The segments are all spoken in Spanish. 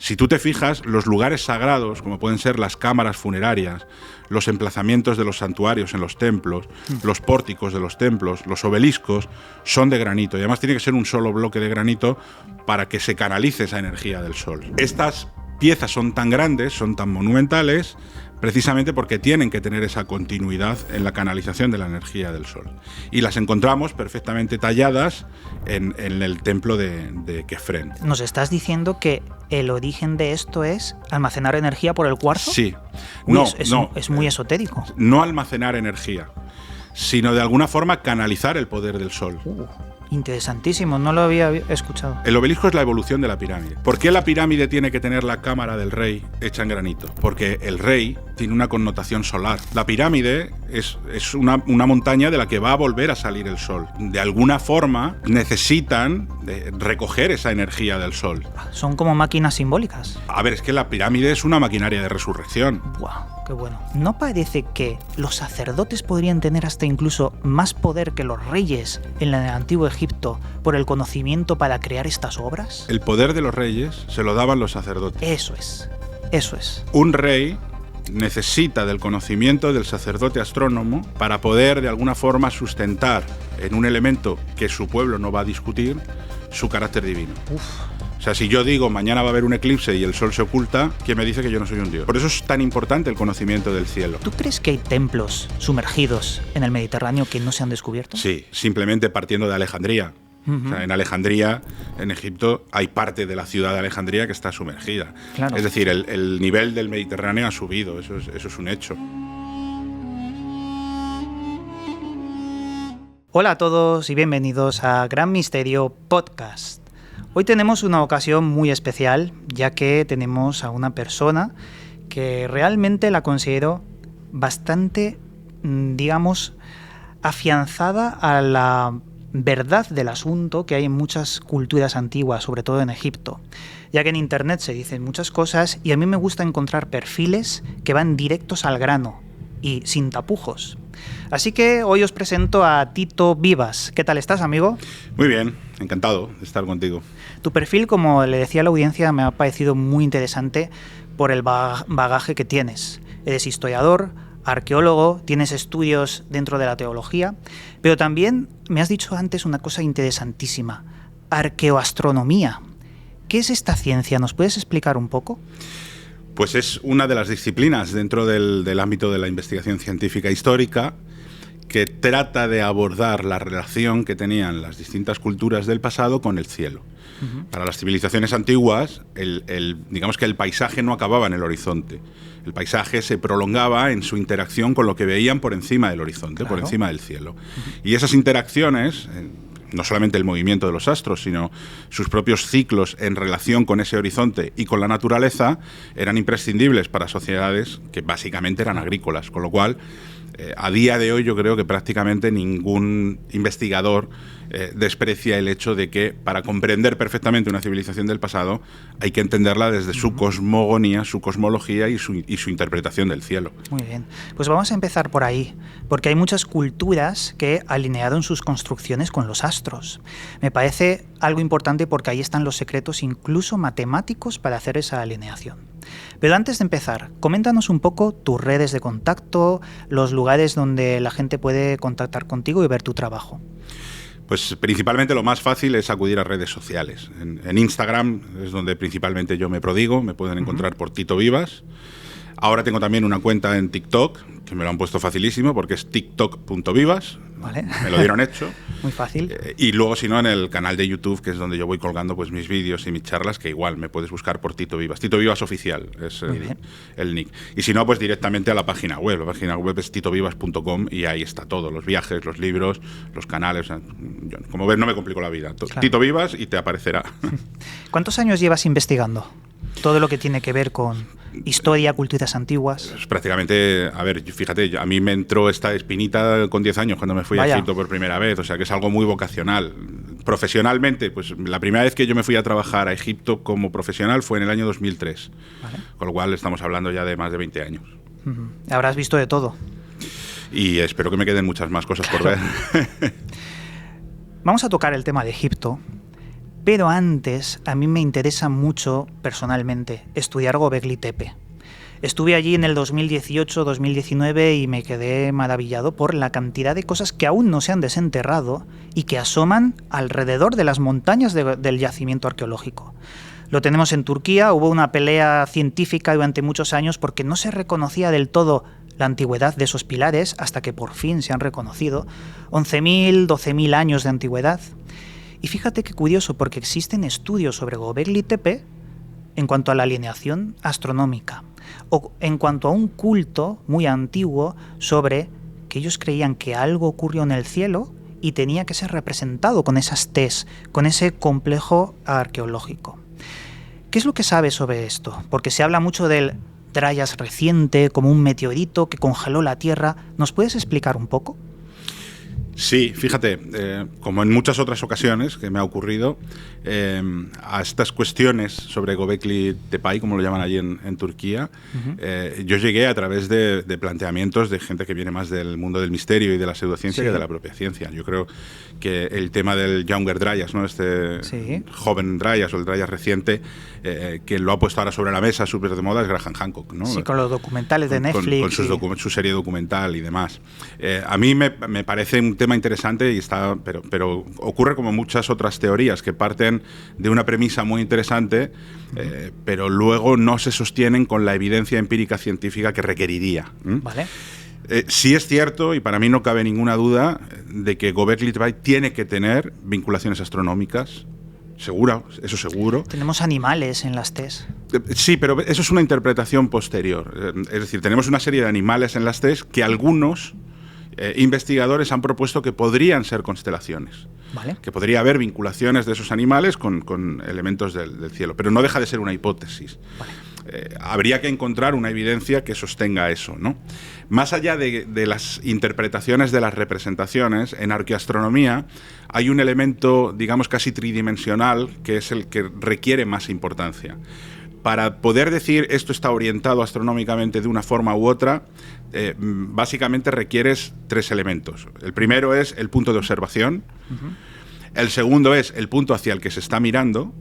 Si tú te fijas, los lugares sagrados, como pueden ser las cámaras funerarias, los emplazamientos de los santuarios en los templos, los pórticos de los templos, los obeliscos, son de granito. Y además tiene que ser un solo bloque de granito para que se canalice esa energía del sol. Estas piezas son tan grandes, son tan monumentales, precisamente porque tienen que tener esa continuidad en la canalización de la energía del sol. Y las encontramos perfectamente talladas en el templo de Kefren. ¿Nos estás diciendo que el origen de esto es almacenar energía por el cuarzo? Sí. Uy, es muy esotérico. No almacenar energía, sino de alguna forma canalizar el poder del sol. Interesantísimo, no lo había escuchado. El obelisco es la evolución de la pirámide. ¿Por qué la pirámide tiene que tener la cámara del rey hecha en granito? Porque el rey tiene una connotación solar. La pirámide es una montaña de la que va a volver a salir el sol. De alguna forma necesitan recoger esa energía del sol. Son como máquinas simbólicas. A ver, es que la pirámide es una maquinaria de resurrección. ¡Guau! ¡Qué bueno! ¿No parece que los sacerdotes podrían tener hasta incluso más poder que los reyes en el antiguo Egipto por el conocimiento para crear estas obras? El poder de los reyes se lo daban los sacerdotes. Eso es. Un rey necesita del conocimiento del sacerdote astrónomo para poder de alguna forma sustentar en un elemento que su pueblo no va a discutir su carácter divino. O sea, si yo digo mañana va a haber un eclipse y el sol se oculta, ¿quién me dice que yo no soy un dios? Por eso es tan importante el conocimiento del cielo. ¿Tú crees que hay templos sumergidos en el Mediterráneo que no se han descubierto? Sí, simplemente partiendo de Alejandría. O sea, en Alejandría, en Egipto, hay parte de la ciudad de Alejandría que está sumergida. Claro. Es decir, el nivel del Mediterráneo ha subido, eso es un hecho. Hola a todos y bienvenidos a Gran Misterio Podcast. Hoy tenemos una ocasión muy especial, ya que tenemos a una persona que realmente la considero bastante, digamos, afianzada a la verdad del asunto que hay en muchas culturas antiguas, sobre todo en Egipto, ya que en Internet se dicen muchas cosas y a mí me gusta encontrar perfiles que van directos al grano y sin tapujos. Así que hoy os presento a Tito Vivas. ¿Qué tal estás, amigo? Muy bien, encantado de estar contigo. Tu perfil, como le decía a la audiencia, me ha parecido muy interesante por el bagaje que tienes. Eres historiador, arqueólogo, tienes estudios dentro de la teología, pero también me has dicho antes una cosa interesantísima, arqueoastronomía. ¿Qué es esta ciencia? ¿Nos puedes explicar un poco? Pues es una de las disciplinas dentro del ámbito de la investigación científica histórica que trata de abordar la relación que tenían las distintas culturas del pasado con el cielo. Para las civilizaciones antiguas, digamos que el paisaje no acababa en el horizonte. El paisaje se prolongaba en su interacción con lo que veían por encima del horizonte, claro, por encima del cielo. Y esas interacciones, no solamente el movimiento de los astros, sino sus propios ciclos en relación con ese horizonte y con la naturaleza, eran imprescindibles para sociedades que básicamente eran agrícolas, con lo cual a día de hoy yo creo que prácticamente ningún investigador desprecia el hecho de que para comprender perfectamente una civilización del pasado hay que entenderla desde su cosmogonía, su cosmología y su interpretación del cielo. Muy bien, pues vamos a empezar por ahí, porque hay muchas culturas que alinearon sus construcciones con los astros. Me parece algo importante porque ahí están los secretos incluso matemáticos para hacer esa alineación. Pero antes de empezar, coméntanos un poco tus redes de contacto, los lugares donde la gente puede contactar contigo y ver tu trabajo. Pues principalmente lo más fácil es acudir a redes sociales. En Instagram es donde principalmente yo me prodigo, me pueden encontrar por Tito Vivas. Ahora tengo también una cuenta en TikTok, que me lo han puesto facilísimo porque es tiktok.vivas. Vale. Me lo dieron hecho. Muy fácil. Y luego, si no, en el canal de YouTube, que es donde yo voy colgando pues mis vídeos y mis charlas, que igual me puedes buscar por Tito Vivas. Tito Vivas Oficial es el nick. Y si no, pues directamente a la página web. La página web es titovivas.com y ahí está todo. Los viajes, los libros, los canales. O sea, yo, como ves, no me complico la vida. Claro. Tito Vivas y te aparecerá. ¿Cuántos años llevas investigando todo lo que tiene que ver con historia, culturas antiguas? Pues prácticamente, a ver, fíjate, a mí me entró esta espinita con 10 años cuando me fui a Egipto por primera vez, o sea que es algo muy vocacional. Profesionalmente, pues la primera vez que yo me fui a trabajar a Egipto como profesional fue en el año 2003, ¿vale? Con lo cual estamos hablando ya de más de 20 años. Habrás visto de todo. Y espero que me queden muchas más cosas por ver. Vamos a tocar el tema de Egipto, Pero antes, a mí me interesa mucho, personalmente, estudiar Göbekli Tepe. Estuve allí en el 2018-2019 y me quedé maravillado por la cantidad de cosas que aún no se han desenterrado y que asoman alrededor de las montañas del yacimiento arqueológico. Lo tenemos en Turquía, hubo una pelea científica durante muchos años porque no se reconocía del todo la antigüedad de esos pilares hasta que por fin se han reconocido. 11.000, 12.000 años de antigüedad. Y fíjate qué curioso, porque existen estudios sobre Göbekli Tepe en cuanto a la alineación astronómica o en cuanto a un culto muy antiguo sobre que ellos creían que algo ocurrió en el cielo y tenía que ser representado con esas Ts, con ese complejo arqueológico. ¿Qué es lo que sabes sobre esto? Porque se habla mucho del Dryas reciente, como un meteorito que congeló la Tierra. ¿Nos puedes explicar un poco? Sí, fíjate, como en muchas otras ocasiones que me ha ocurrido, a estas cuestiones sobre Göbekli Tepe, como lo llaman allí en Turquía, yo llegué a través de planteamientos de gente que viene más del mundo del misterio y de la pseudociencia que de la propia ciencia. Yo creo que el tema del Younger Dryas, ¿no? Este joven Dryas o el Dryas reciente, que lo ha puesto ahora sobre la mesa, súper de moda, es Graham Hancock, ¿no? Sí, con los documentales de Netflix. Con su serie documental y demás. A mí me parece un tema interesante y pero ocurre como muchas otras teorías que parten de una premisa muy interesante, pero luego no se sostienen con la evidencia empírica científica que requeriría. Vale. Sí es cierto, y para mí no cabe ninguna duda, de que Göbekli Tepe tiene que tener vinculaciones astronómicas. Seguro, eso seguro. Tenemos animales en las Ts. Sí, pero eso es una interpretación posterior. Es decir, tenemos una serie de animales en las Ts que algunos investigadores han propuesto que podrían ser constelaciones. Vale. Que podría haber vinculaciones de esos animales con elementos del cielo, pero no deja de ser una hipótesis. Vale. Habría que encontrar una evidencia que sostenga eso, ¿no? Más allá de las interpretaciones de las representaciones, en arqueoastronomía hay un elemento, digamos, casi tridimensional, que es el que requiere más importancia. Para poder decir esto está orientado astronómicamente de una forma u otra, básicamente requieres tres elementos. El primero es el punto de observación, el segundo es el punto hacia el que se está mirando,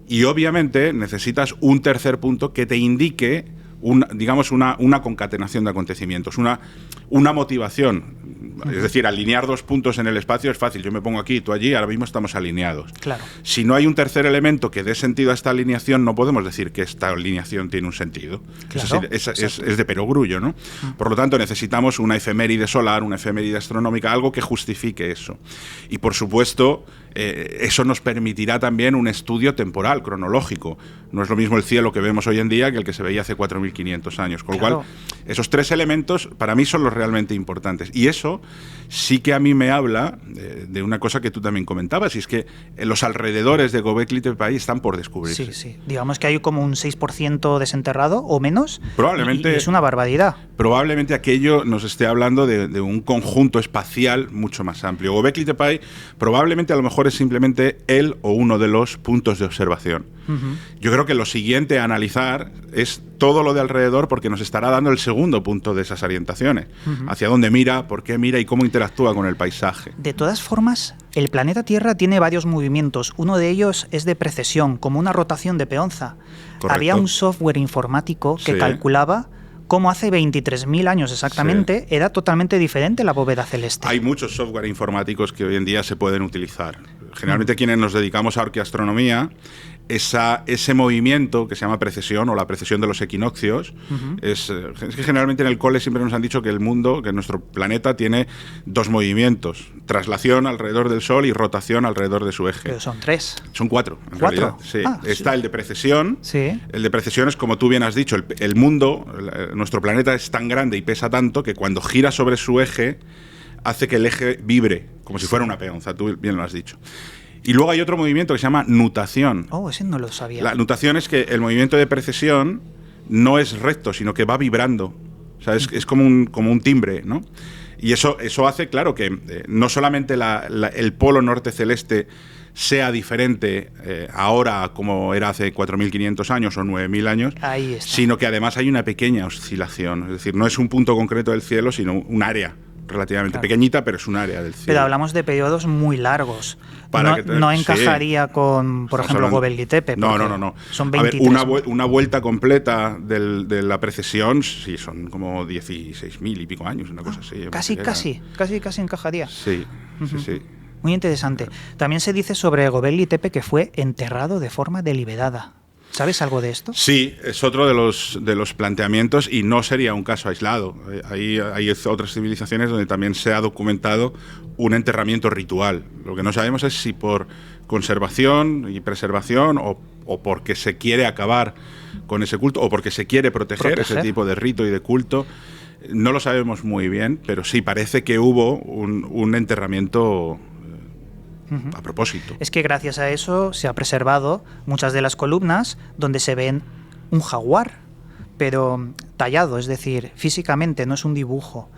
y obviamente necesitas un tercer punto que te indique una concatenación de acontecimientos, una motivación. Es decir, alinear dos puntos en el espacio es fácil. Yo me pongo aquí, tú allí, ahora mismo estamos alineados. Claro. Si no hay un tercer elemento que dé sentido a esta alineación, no podemos decir que esta alineación tiene un sentido. Claro. Es de perogrullo, ¿no? Por lo tanto, necesitamos una efeméride solar, una efeméride astronómica, algo que justifique eso. Y, por supuesto, eso nos permitirá también un estudio temporal, cronológico. No es lo mismo el cielo que vemos hoy en día que el que se veía hace 4.500 años. Con lo cual, esos tres elementos para mí son los realmente importantes. Y eso sí que a mí me habla de una cosa que tú también comentabas, y es que los alrededores de Göbekli Tepe están por descubrirse. Sí, sí. Digamos que hay como un 6% desenterrado o menos. Probablemente. Y es una barbaridad. Probablemente aquello nos esté hablando de un conjunto espacial mucho más amplio. Göbekli Tepe probablemente a lo mejor es simplemente el o uno de los puntos de observación. Yo creo que lo siguiente a analizar es todo lo de alrededor, porque nos estará dando el segundo punto de esas orientaciones. Hacia dónde mira, por qué mira y cómo interactúa con el paisaje. De todas formas, el planeta Tierra tiene varios movimientos. Uno de ellos es de precesión, como una rotación de peonza. Correcto. Había un software informático que calculaba cómo hace 23.000 años exactamente era totalmente diferente la bóveda celeste. Hay muchos software informáticos que hoy en día se pueden utilizar. Generalmente quienes nos dedicamos a arqueoastronomía, ese movimiento que se llama precesión o la precesión de los equinoccios, es que generalmente en el cole siempre nos han dicho que el mundo, que nuestro planeta tiene dos movimientos: traslación alrededor del Sol y rotación alrededor de su eje. Pero son tres. Son cuatro, en ¿Cuatro? realidad. Sí. Está el de precesión. Sí. El de precesión es, como tú bien has dicho, el mundo, nuestro planeta es tan grande y pesa tanto que cuando gira sobre su eje hace que el eje vibre, como si fuera una peonza, tú bien lo has dicho. Y luego hay otro movimiento que se llama nutación. Oh, ese no lo sabía. La nutación es que el movimiento de precesión no es recto, sino que va vibrando. O sea, es como un timbre, ¿no? Y eso hace, claro, que no solamente el polo norte celeste sea diferente ahora como era hace 4.500 años o 9.000 años, Ahí está. sino que además hay una pequeña oscilación. Es decir, no es un punto concreto del cielo, sino un área relativamente pequeñita, pero es un área del cielo. Pero hablamos de periodos muy largos. No encajaría con, por ejemplo, Göbekli Tepe. No. Son 23. A ver, una vuelta completa de la precesión, sí, son como 16.000 y pico años, una cosa así. Casi encajaría. Sí. Muy interesante. También se dice sobre Göbekli Tepe que fue enterrado de forma deliberada. ¿Sabes algo de esto? Sí, es otro de los planteamientos y no sería un caso aislado. Hay otras civilizaciones donde también se ha documentado un enterramiento ritual. Lo que no sabemos es si por conservación y preservación o porque se quiere acabar con ese culto o porque se quiere proteger ese tipo de rito y de culto. No lo sabemos muy bien, pero sí parece que hubo un enterramiento a propósito. Es que gracias a eso se ha preservado muchas de las columnas donde se ven un jaguar, pero tallado, es decir, físicamente, no es un dibujo.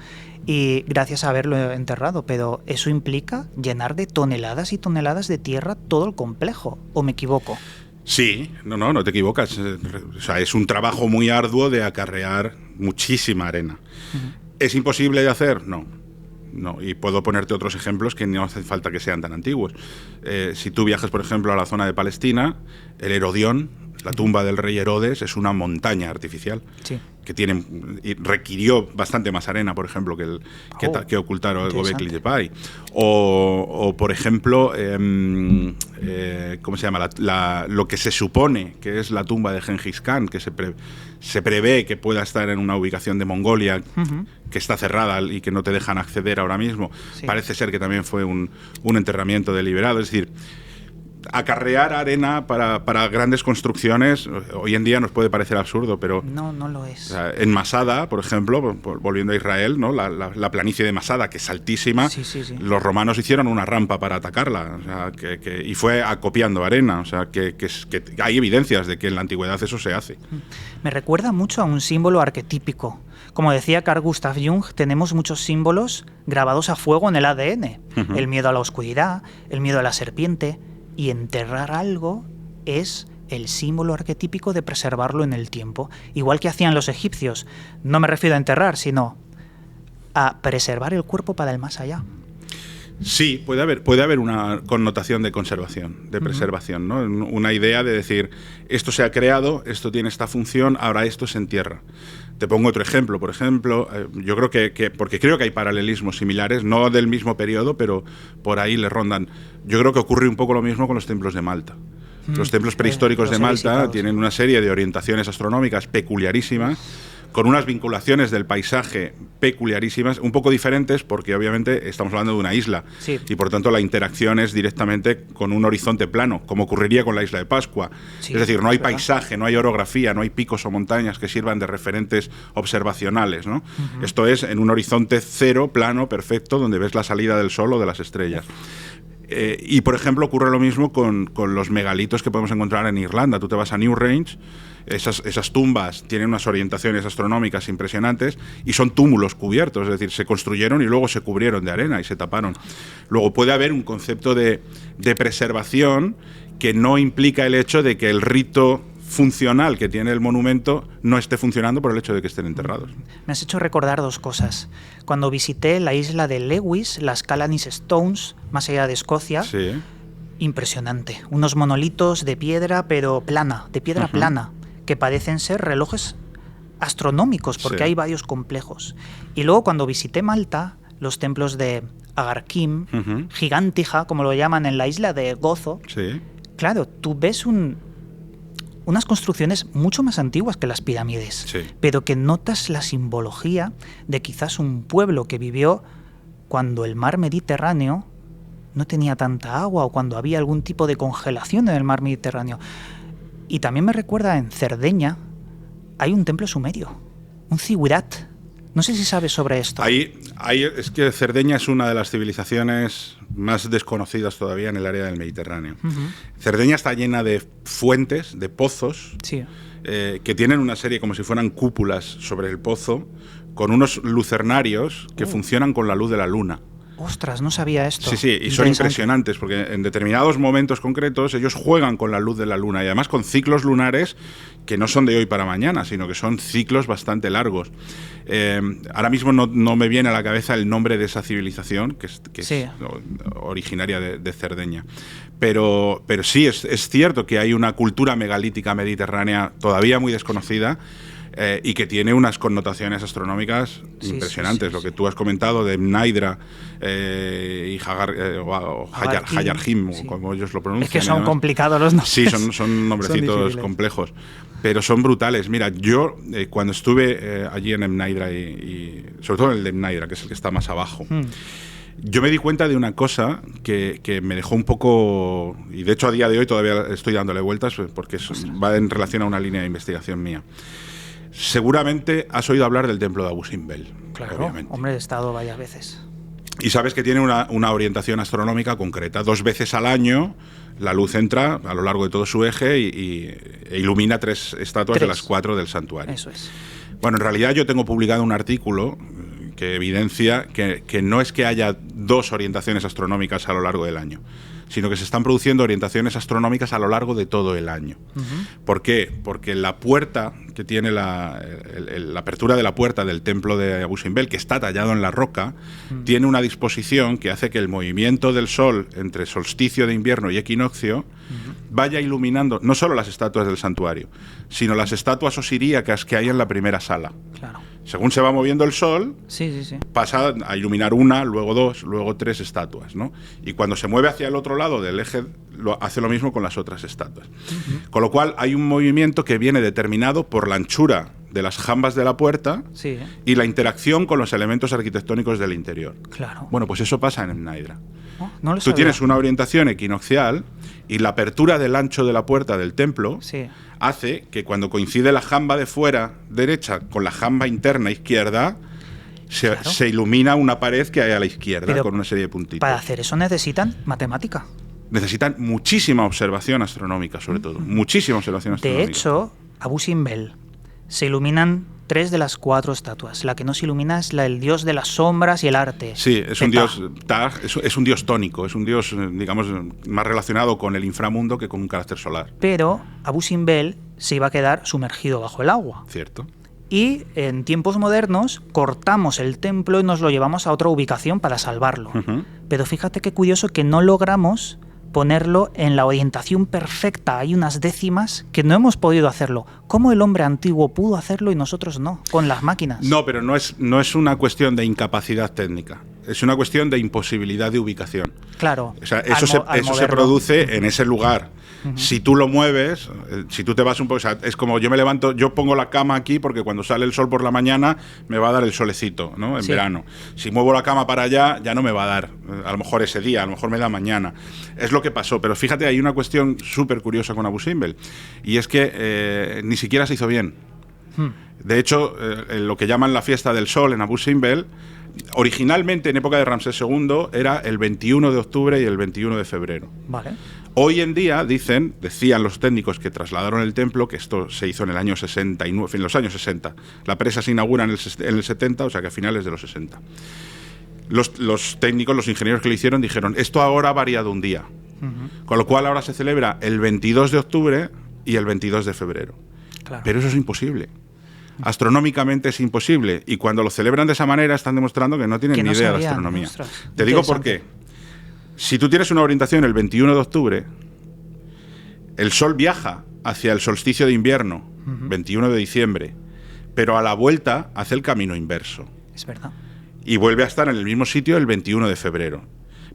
Y gracias a haberlo enterrado, pero eso implica llenar de toneladas y toneladas de tierra todo el complejo, ¿o me equivoco? Sí, no te equivocas. O sea, es un trabajo muy arduo de acarrear muchísima arena. ¿Es imposible de hacer? No, y puedo ponerte otros ejemplos que no hace falta que sean tan antiguos. Si tú viajas, por ejemplo, a la zona de Palestina, el Herodión, la tumba del rey Herodes, es una montaña artificial que requirió bastante más arena, por ejemplo, que ocultaron el Göbekli Tepe. O por ejemplo, ¿cómo se llama? Lo que se supone que es la tumba de Gengis Khan, que se prevé que pueda estar en una ubicación de Mongolia que está cerrada y que no te dejan acceder ahora mismo. Parece ser que también fue un enterramiento deliberado. Es decir, acarrear arena para grandes construcciones hoy en día nos puede parecer absurdo, pero no lo es. O sea, en Masada, por ejemplo, volviendo a Israel, ¿no? La planicie de Masada, que es altísima, los romanos hicieron una rampa para atacarla, o sea, y fue acopiando arena, o sea, que hay evidencias de que en la antigüedad eso se hace. Me recuerda mucho a un símbolo arquetípico. Como decía Carl Gustav Jung, tenemos muchos símbolos grabados a fuego en el ADN. El miedo a la oscuridad, el miedo a la serpiente. Y enterrar algo es el símbolo arquetípico de preservarlo en el tiempo. Igual que hacían los egipcios. No me refiero a enterrar, sino a preservar el cuerpo para el más allá. Sí, puede haber una connotación de conservación, de preservación, ¿no? Una idea de decir, esto se ha creado, esto tiene esta función, ahora esto se entierra. Te pongo otro ejemplo. Por ejemplo, yo creo porque creo que hay paralelismos similares, no del mismo periodo, pero por ahí le rondan. Yo creo que ocurre un poco lo mismo con los templos de Malta. Los templos prehistóricos de Malta tienen una serie de orientaciones astronómicas peculiarísimas, con unas vinculaciones del paisaje peculiarísimas, un poco diferentes porque obviamente estamos hablando de una isla y por tanto la interacción es directamente con un horizonte plano, como ocurriría con la isla de Pascua. Es decir, no hay paisaje, no hay orografía, no hay picos o montañas que sirvan de referentes observacionales, ¿no? Esto es en un horizonte cero, plano, perfecto, donde ves la salida del sol o de las estrellas. Y por ejemplo ocurre lo mismo con los megalitos que podemos encontrar en Irlanda. Tú te vas a Newgrange, esas tumbas tienen unas orientaciones astronómicas impresionantes y son túmulos cubiertos, es decir, se construyeron y luego se cubrieron de arena y se taparon. Luego puede haber un concepto de preservación que no implica el hecho de que el rito funcional que tiene el monumento no esté funcionando por el hecho de que estén enterrados. Me has hecho recordar dos cosas. Cuando visité la isla de Lewis, las Callanis Stones, más allá de Escocia, impresionante. Unos monolitos de piedra, pero plana, de piedra plana, que parecen ser relojes astronómicos, porque hay varios complejos. Y luego cuando visité Malta, los templos de Agar Kim, Gigantija, como lo llaman en la isla de Gozo, claro, tú ves unas construcciones mucho más antiguas que las pirámides, pero que notas la simbología de quizás un pueblo que vivió cuando el mar Mediterráneo no tenía tanta agua o cuando había algún tipo de congelación en el mar Mediterráneo. Y también me recuerda en Cerdeña hay un templo sumerio, un zigurat. No sé si sabes sobre esto. Es que Cerdeña es una de las civilizaciones más desconocidas todavía en el área del Mediterráneo. Cerdeña está llena de fuentes, de pozos, que tienen una serie como si fueran cúpulas sobre el pozo, con unos lucernarios que funcionan con la luz de la luna. Ostras, no sabía esto. Sí, sí, y son impresionantes porque en determinados momentos concretos ellos juegan con la luz de la luna y además con ciclos lunares que no son de hoy para mañana, sino que son ciclos bastante largos. Ahora mismo no me viene a la cabeza el nombre de esa civilización, que es originaria de Cerdeña. Pero sí, es cierto que hay una cultura megalítica mediterránea todavía muy desconocida, y que tiene unas connotaciones astronómicas impresionantes. Lo que tú has comentado de Mnaidra y Hayarjim, como ellos lo pronuncian. Es que son complicados los nombres. Sí, son nombrecitos complejos, pero son brutales. Mira, yo cuando estuve allí en Mnaidra y sobre todo en el de Mnaidra, que es el que está más abajo, yo me di cuenta de una cosa que me dejó un poco, y de hecho a día de hoy todavía estoy dándole vueltas porque va en relación a una línea de investigación mía. Seguramente has oído hablar del templo de Abu Simbel. Claro, obviamente. Hombre, he estado varias veces. Y sabes que tiene una orientación astronómica concreta. 2 veces al año la luz entra a lo largo de todo su eje e ilumina 3 estatuas de las 4 del santuario. Eso es. Bueno, en realidad yo tengo publicado un artículo que evidencia que no es que haya 2 orientaciones astronómicas a lo largo del año, sino que se están produciendo orientaciones astronómicas a lo largo de todo el año. ¿Por qué? Porque la puerta que tiene la apertura de la puerta del templo de Abu Simbel, que está tallado en la roca, tiene una disposición que hace que el movimiento del sol entre solsticio de invierno y equinoccio vaya iluminando no solo las estatuas del santuario, sino las estatuas osiríacas que hay en la primera sala. Claro. Según se va moviendo el sol, pasa a iluminar 1, luego 2, luego 3 estatuas, ¿no? Y cuando se mueve hacia el otro lado del eje, hace lo mismo con las otras estatuas. Con lo cual hay un movimiento que viene determinado por la anchura de las jambas de la puerta y la interacción con los elementos arquitectónicos del interior. Claro. Bueno, pues eso pasa en Mnaidra. No lo Tú sabía. tienes una orientación equinoccial y la apertura del ancho de la puerta del templo hace que cuando coincide la jamba de fuera derecha con la jamba interna izquierda, se ilumina una pared que hay a la izquierda con una serie de puntitos. Para hacer eso necesitan matemática. Necesitan muchísima observación astronómica, sobre todo. Muchísima observación astronómica. De hecho, Abu Simbel se iluminan 3 de las 4 estatuas. La que no se ilumina es la del dios de las sombras y el arte. Sí, es un dios Taj, es un dios tónico, es un dios, digamos, más relacionado con el inframundo que con un carácter solar. Pero Abu Simbel se iba a quedar sumergido bajo el agua. Cierto. Y en tiempos modernos cortamos el templo y nos lo llevamos a otra ubicación para salvarlo. Pero fíjate qué curioso que no logramos ponerlo en la orientación perfecta. Hay unas décimas que no hemos podido hacerlo. ¿Cómo el hombre antiguo pudo hacerlo y nosotros no, con las máquinas? No, pero no es una cuestión de incapacidad técnica. Es una cuestión de imposibilidad de ubicación. Claro. O sea, eso se produce en ese lugar. Si tú lo mueves, si tú te vas un poco... O sea, es como yo me levanto, yo pongo la cama aquí porque cuando sale el sol por la mañana me va a dar el solecito, ¿no? En verano. Si muevo la cama para allá, ya no me va a dar. A lo mejor ese día, a lo mejor me da mañana. Es lo que pasó. Pero fíjate, hay una cuestión súper curiosa con Abu Simbel. Y es que ni siquiera se hizo bien. De hecho, lo que llaman la fiesta del sol en Abu Simbel, originalmente en época de Ramsés II, era el 21 de octubre y el 21 de febrero. Vale. Hoy en día decían los técnicos que trasladaron el templo, que esto se hizo en el año 69, en los años 60. La presa se inaugura en el 70, o sea que a finales de los 60. Los técnicos, los ingenieros que lo hicieron, dijeron, esto ahora ha variado un día. Con lo cual ahora se celebra el 22 de octubre y el 22 de febrero. Claro. Pero eso es imposible. Astronómicamente es imposible. Y cuando lo celebran de esa manera están demostrando que no tienen ni idea de astronomía. Te digo por qué. Si tú tienes una orientación el 21 de octubre, el Sol viaja hacia el solsticio de invierno, 21 de diciembre, pero a la vuelta hace el camino inverso. Es verdad. Y vuelve a estar en el mismo sitio el 21 de febrero.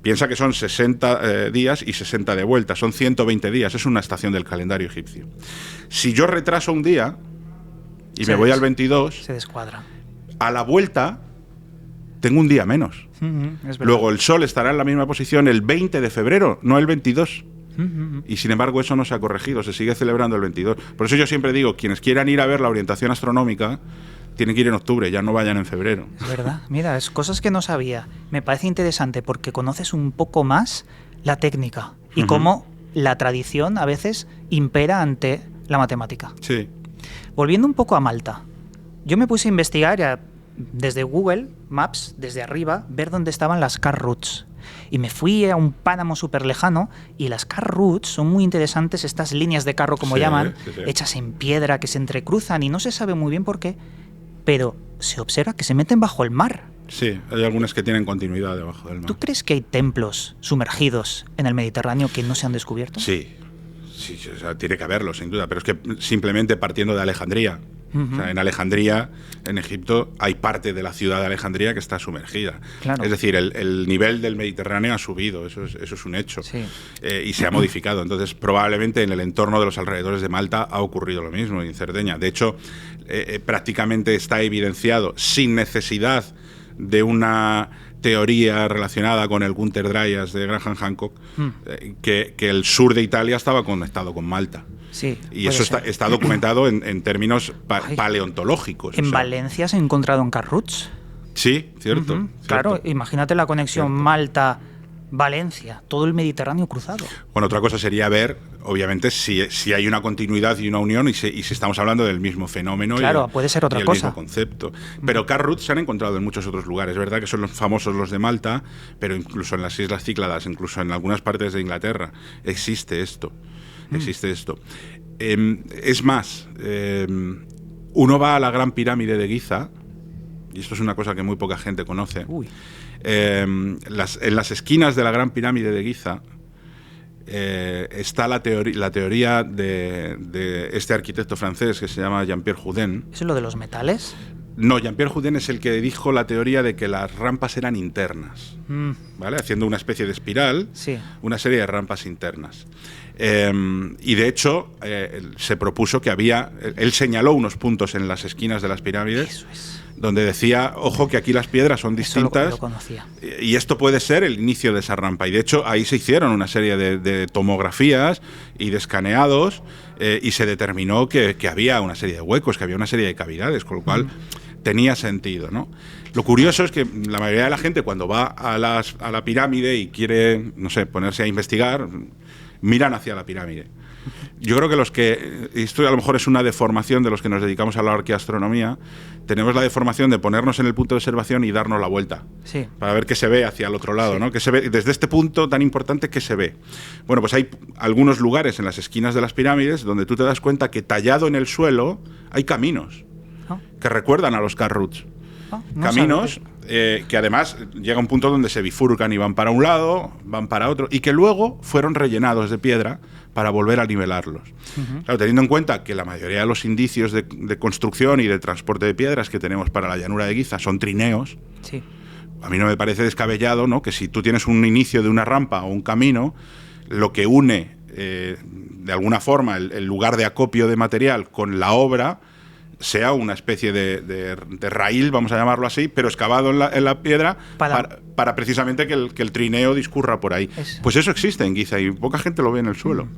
Piensa que son 60 días y 60 de vuelta, son 120 días, es una estación del calendario egipcio. Si yo retraso un día y me voy al 22, se descuadra. A la vuelta tengo un día menos. Luego el Sol estará en la misma posición el 20 de febrero, no el 22. Y sin embargo eso no se ha corregido, se sigue celebrando el 22. Por eso yo siempre digo, quienes quieran ir a ver la orientación astronómica tienen que ir en octubre, ya no vayan en febrero. Es verdad, mira, es cosas que no sabía. Me parece interesante porque conoces un poco más la técnica y cómo la tradición a veces impera ante la matemática. Sí. Volviendo un poco a Malta, yo me puse a investigar desde Google Maps, desde arriba, ver dónde estaban las car routes. Y me fui a un páramo súper lejano y las car routes son muy interesantes, estas líneas de carro, como llaman, hechas en piedra, que se entrecruzan y no se sabe muy bien por qué, pero se observa que se meten bajo el mar. Sí, hay algunas que tienen continuidad debajo del mar. ¿Tú crees que hay templos sumergidos en el Mediterráneo que no se han descubierto? Sí, o sea, tiene que haberlo, sin duda, pero es que simplemente partiendo de Alejandría. O sea, en Alejandría, en Egipto, hay parte de la ciudad de Alejandría que está sumergida. Claro. Es decir, el nivel del Mediterráneo ha subido, eso es un hecho. Sí. Y se ha modificado. Entonces, probablemente en el entorno de los alrededores de Malta ha ocurrido lo mismo, en Cerdeña. De hecho, prácticamente está evidenciado, sin necesidad de una teoría relacionada con el Günter Dryas de Graham Hancock, que el sur de Italia estaba conectado con Malta. Sí, y eso está documentado en términos paleontológicos. ¿En Valencia se ha encontrado en car routes? Sí, cierto. Claro, imagínate la conexión Malta-Valencia, todo el Mediterráneo cruzado. Bueno, otra cosa sería ver, obviamente, si hay una continuidad y una unión y si estamos hablando del mismo fenómeno. Claro, puede ser otra y el cosa. mismo concepto. Pero car routes se han encontrado en muchos otros lugares. Es verdad que son los famosos los de Malta, pero incluso en las Islas Cícladas, incluso en algunas partes de Inglaterra, existe esto. Es más, uno va a la Gran Pirámide de Giza, y esto es una cosa que muy poca gente conoce. En las esquinas de la Gran Pirámide de Giza está la teoría de este arquitecto francés que se llama Jean-Pierre Houdin. ¿Eso es lo de los metales? No, Jean-Pierre Houdin es el que dijo la teoría de que las rampas eran internas, ¿vale? Haciendo una especie de espiral, una serie de rampas internas. Y de hecho, se propuso que él señaló unos puntos en las esquinas de las pirámides donde decía, ojo, que aquí las piedras son distintas. Lo conocía. Y esto puede ser el inicio de esa rampa. Y de hecho, ahí se hicieron una serie de tomografías y de escaneados y se determinó que había una serie de huecos, que había una serie de cavidades, con lo cual tenía sentido, ¿no? Lo curioso es que la mayoría de la gente, cuando va a la pirámide y quiere, no sé, ponerse a investigar, miran hacia la pirámide. Yo creo que esto a lo mejor es una deformación de los que nos dedicamos a la arqueoastronomía, tenemos la deformación de ponernos en el punto de observación y darnos la vuelta, para ver qué se ve hacia el otro lado, ¿no? ¿Qué se ve desde este punto tan importante? ¿Qué se ve? Bueno, pues hay algunos lugares en las esquinas de las pirámides donde tú te das cuenta que tallado en el suelo hay caminos que recuerdan a los car routes. Caminos que además llega un punto donde se bifurcan y van para un lado, van para otro, y que luego fueron rellenados de piedra para volver a nivelarlos. Claro, teniendo en cuenta que la mayoría de los indicios de construcción y de transporte de piedras que tenemos para la llanura de Giza son trineos, a mí no me parece descabellado, ¿no?, que si tú tienes un inicio de una rampa o un camino, lo que une de alguna forma el lugar de acopio de material con la obra sea una especie de raíl, vamos a llamarlo así, pero excavado en la piedra para precisamente que el trineo discurra por ahí. Pues eso existe en Giza y poca gente lo ve en el suelo.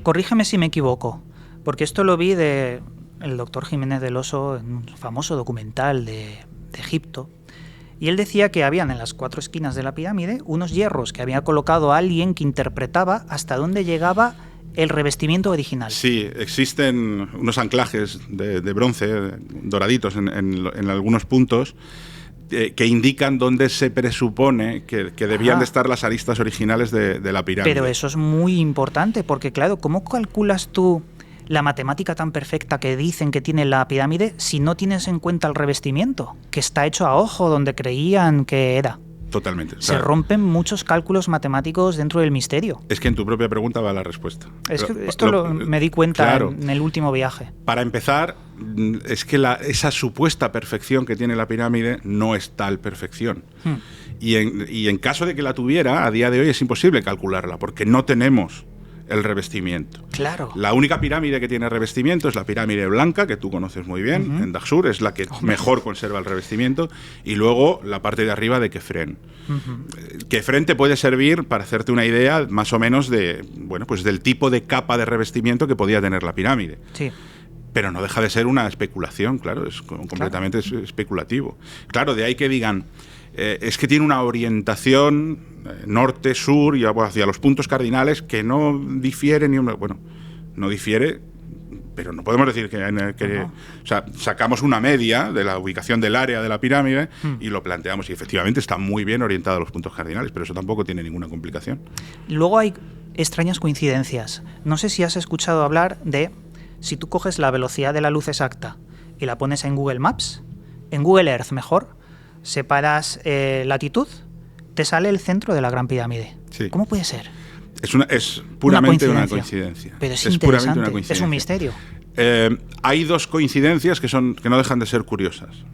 Corrígeme si me equivoco, porque esto lo vi del doctor Jiménez del Oso en un famoso documental de Egipto, y él decía que habían en las 4 esquinas de la pirámide unos hierros que había colocado alguien que interpretaba hasta dónde llegaba el revestimiento original. Sí, existen unos anclajes de bronce, doraditos en algunos puntos, que indican dónde se presupone que debían de estar las aristas originales de la pirámide. Pero eso es muy importante, porque claro, ¿cómo calculas tú la matemática tan perfecta que dicen que tiene la pirámide si no tienes en cuenta el revestimiento, que está hecho a ojo donde creían que era? Totalmente. Se rompen muchos cálculos matemáticos dentro del misterio. Es que en tu propia pregunta va la respuesta. Es que esto me di cuenta en el último viaje. Para empezar, es que esa supuesta perfección que tiene la pirámide no es tal perfección. Y en caso de que la tuviera, a día de hoy es imposible calcularla, porque no tenemos el revestimiento. Claro. La única pirámide que tiene revestimiento es la pirámide blanca, que tú conoces muy bien, en Dahshur, es la que mejor conserva el revestimiento, y luego la parte de arriba de Kefren. Kefren te puede servir para hacerte una idea más o menos del tipo de capa de revestimiento que podía tener la pirámide. Sí. Pero no deja de ser una especulación, claro, es completamente especulativo. Claro, de ahí que digan, es que tiene una orientación norte-sur y hacia los puntos cardinales que no difiere no difiere, pero no podemos decir que o sea, sacamos una media de la ubicación del área de la pirámide y lo planteamos, y efectivamente está muy bien orientado a los puntos cardinales, pero eso tampoco tiene ninguna complicación. Luego hay extrañas coincidencias. No sé si has escuchado hablar de, si tú coges la velocidad de la luz exacta y la pones en Google Maps, en Google Earth mejor, separas latitud, te sale el centro de la Gran Pirámide. Sí. ¿Cómo puede ser? Es puramente una coincidencia. Pero es puramente interesante, una coincidencia. es un misterio. Hay dos coincidencias que no dejan de ser curiosas.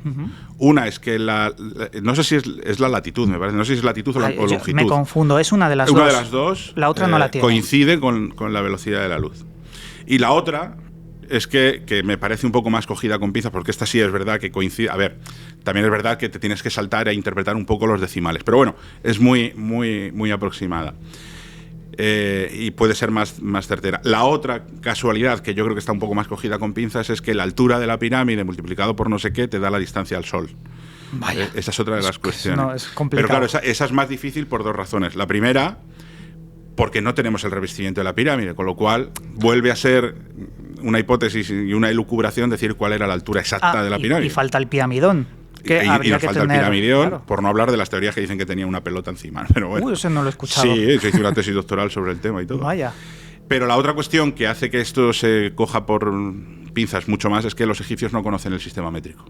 Una es que no sé si es la latitud, me parece, no sé si es latitud o longitud. Me confundo, es una de las dos. Una de las dos. La otra no la tiene. Coincide con la velocidad de la luz. Y la otra es que me parece un poco más cogida con pinzas, porque esta sí es verdad que coincide. A ver, también es verdad que te tienes que saltar e interpretar un poco los decimales, pero bueno, es muy, muy, muy aproximada. Y puede ser más certera. La otra casualidad, que yo creo que está un poco más cogida con pinzas, es que la altura de la pirámide multiplicado por no sé qué te da la distancia al Sol. Vaya. Esa es otra de las cuestiones. No, es complicado. Pero claro, esa es más difícil por dos razones. La primera, porque no tenemos el revestimiento de la pirámide, con lo cual vuelve a ser una hipótesis y una elucubración decir cuál era la altura exacta de la pirámide. Y falta el piramidón. Y nos falta el piramidión, claro, por no hablar de las teorías que dicen que tenía una pelota encima. Pero bueno. Eso no lo he escuchado. Sí, se hizo una tesis doctoral sobre el tema y todo. Vaya. Pero la otra cuestión que hace que esto se coja por pinzas mucho más es que los egipcios no conocen el sistema métrico.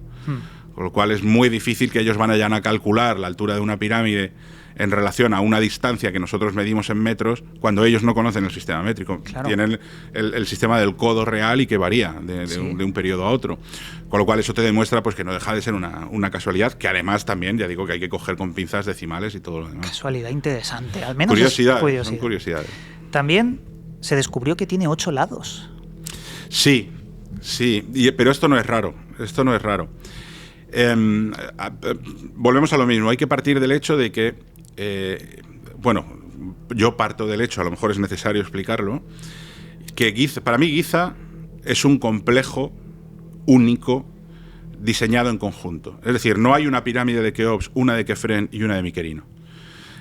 Con lo cual es muy difícil que ellos vayan a calcular la altura de una pirámide en relación a una distancia que nosotros medimos en metros, cuando ellos no conocen el sistema métrico. Claro. Tienen el sistema del codo real y que varía de un periodo a otro. Con lo cual eso te demuestra pues que no deja de ser una casualidad, que además también, ya digo, que hay que coger con pinzas decimales y todo lo demás. Casualidad interesante, al menos curiosidades. Son curiosidades. También se descubrió que tiene 8 lados. Sí, pero esto no es raro. Volvemos a lo mismo. Hay que partir del hecho de que, yo parto del hecho, a lo mejor es necesario explicarlo, que para mí Giza es un complejo único diseñado en conjunto. Es decir, no hay una pirámide de Keops, una de Kefren y una de Miquelino.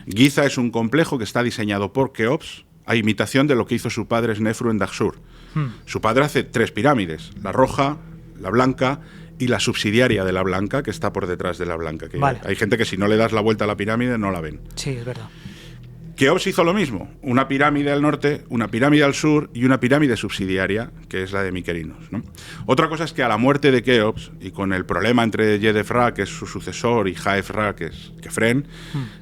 Giza es un complejo que está diseñado por Keops a imitación de lo que hizo su padre Snefru en Dahshur. Su padre hace 3 pirámides, la roja, la blanca y la subsidiaria de la blanca, que está por detrás de la blanca. Que vale. Hay gente que si no le das la vuelta a la pirámide no la ven. Sí, es verdad. Keops hizo lo mismo, una pirámide al norte, una pirámide al sur y una pirámide subsidiaria, que es la de Miquelinos, ¿no? Otra cosa es que a la muerte de Keops, y con el problema entre Yedef-Ra, que es su sucesor, y Jaef-Ra, que es Kefren,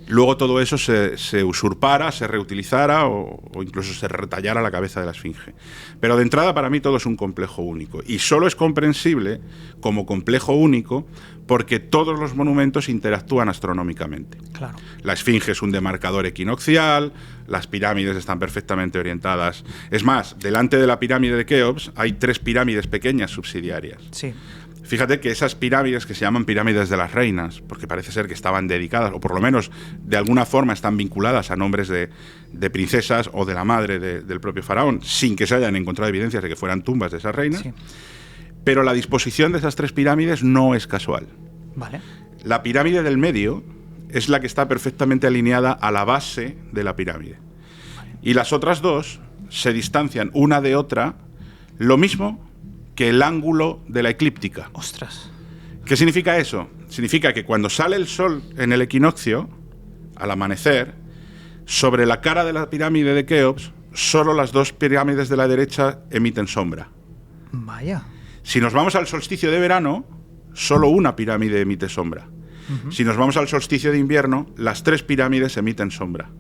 luego todo eso se usurpara, se reutilizara o incluso se retallara la cabeza de la esfinge. Pero de entrada para mí todo es un complejo único, y solo es comprensible como complejo único porque todos los monumentos interactúan astronómicamente. Claro. La esfinge es un demarcador equinoccial, las pirámides están perfectamente orientadas. Es más, delante de la pirámide de Keops hay 3 pirámides pequeñas subsidiarias. Sí. Fíjate que esas pirámides, que se llaman pirámides de las reinas, porque parece ser que estaban dedicadas, o por lo menos de alguna forma están vinculadas a nombres de princesas o de la madre del propio faraón, sin que se hayan encontrado evidencias de que fueran tumbas de esas reinas. Sí. Pero la disposición de esas 3 pirámides no es casual. Vale. La pirámide del medio es la que está perfectamente alineada a la base de la pirámide. Vale. Y las otras 2 se distancian una de otra lo mismo que el ángulo de la eclíptica. ¡Ostras! ¿Qué significa eso? Significa que cuando sale el sol en el equinoccio, al amanecer, sobre la cara de la pirámide de Keops, solo las 2 pirámides de la derecha emiten sombra. Vaya. Si nos vamos al solsticio de verano, solo una pirámide emite sombra. Si nos vamos al solsticio de invierno, las 3 pirámides emiten sombra.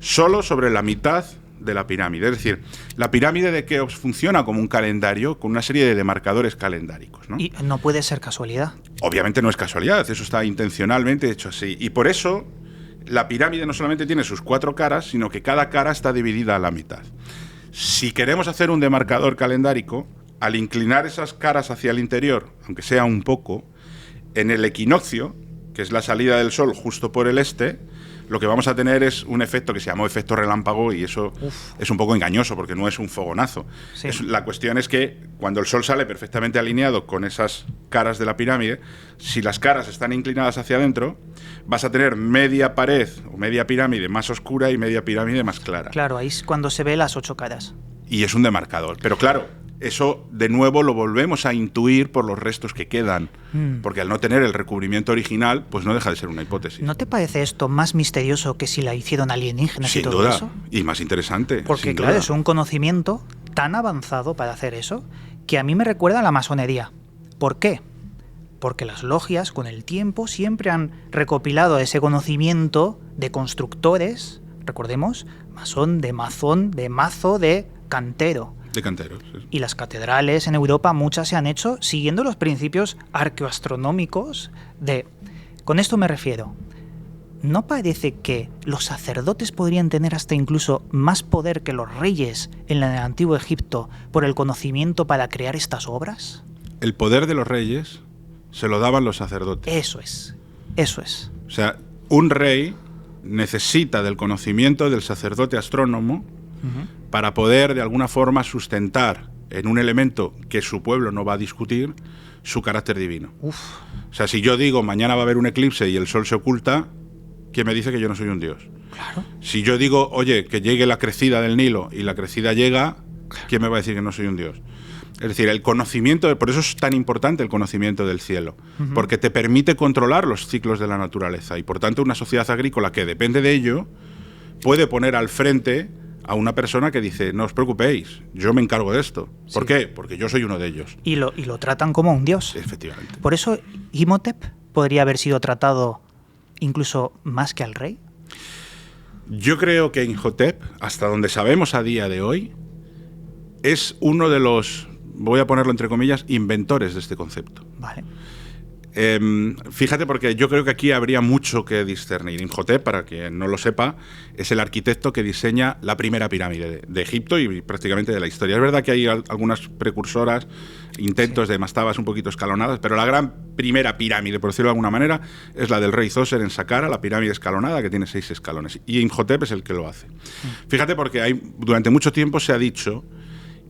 Solo sobre la mitad de la pirámide. Es decir, la pirámide de Keops funciona como un calendario con una serie de demarcadores calendáricos, ¿no? Y no puede ser casualidad. Obviamente no es casualidad, eso está intencionalmente hecho así. Y por eso la pirámide no solamente tiene sus 4 caras, sino que cada cara está dividida a la mitad. Si queremos hacer un demarcador calendárico, al inclinar esas caras hacia el interior, aunque sea un poco, en el equinoccio, que es la salida del sol justo por el este, lo que vamos a tener es un efecto que se llamó efecto relámpago, y eso es un poco engañoso porque no es un fogonazo. Sí. La cuestión es que cuando el sol sale perfectamente alineado con esas caras de la pirámide, si las caras están inclinadas hacia adentro, vas a tener media pared o media pirámide más oscura y media pirámide más clara. Claro, ahí es cuando se ve las 8 caras. Y es un demarcador. Pero claro, eso de nuevo lo volvemos a intuir por los restos que quedan, porque al no tener el recubrimiento original, pues no deja de ser una hipótesis. ¿No te parece esto más misterioso que si la hicieron alienígenas y todo eso? Y más interesante. Porque claro, es un conocimiento tan avanzado para hacer eso que a mí me recuerda a la masonería. ¿Por qué? Porque las logias con el tiempo siempre han recopilado ese conocimiento de constructores, recordemos, masón, de mazo, de cantero. De canteros. Sí. Y las catedrales en Europa, muchas se han hecho siguiendo los principios arqueoastronómicos de... Con esto me refiero, ¿no parece que los sacerdotes podrían tener hasta incluso más poder que los reyes en el antiguo Egipto por el conocimiento para crear estas obras? El poder de los reyes se lo daban los sacerdotes. Eso es. O sea, un rey necesita del conocimiento del sacerdote astrónomo para poder de alguna forma sustentar en un elemento que su pueblo no va a discutir su carácter divino. O sea, si yo digo mañana va a haber un eclipse y el sol se oculta, ¿quién me dice que yo no soy un dios? Claro. Si yo digo, oye, que llegue la crecida del Nilo y la crecida llega, ¿quién me va a decir que no soy un dios? Es decir, el conocimiento, por eso es tan importante el conocimiento del cielo, porque te permite controlar los ciclos de la naturaleza y por tanto una sociedad agrícola que depende de ello puede poner al frente a una persona que dice, no os preocupéis, yo me encargo de esto. ¿Por qué? Porque yo soy uno de ellos. Y lo tratan como un dios. Efectivamente. Por eso Imhotep podría haber sido tratado incluso más que al rey. Yo creo que Imhotep, hasta donde sabemos a día de hoy, es uno de los, voy a ponerlo entre comillas, inventores de este concepto. Vale. Fíjate, porque yo creo que aquí habría mucho que discernir. Imhotep, para quien no lo sepa, es el arquitecto que diseña la primera pirámide de Egipto y prácticamente de la historia. Es verdad que hay algunas precursoras, intentos de mastabas un poquito escalonadas, pero la gran primera pirámide, por decirlo de alguna manera, es la del rey Zoser en Saqqara, la pirámide escalonada, que tiene 6 escalones. Y Imhotep es el que lo hace. Fíjate, porque durante mucho tiempo se ha dicho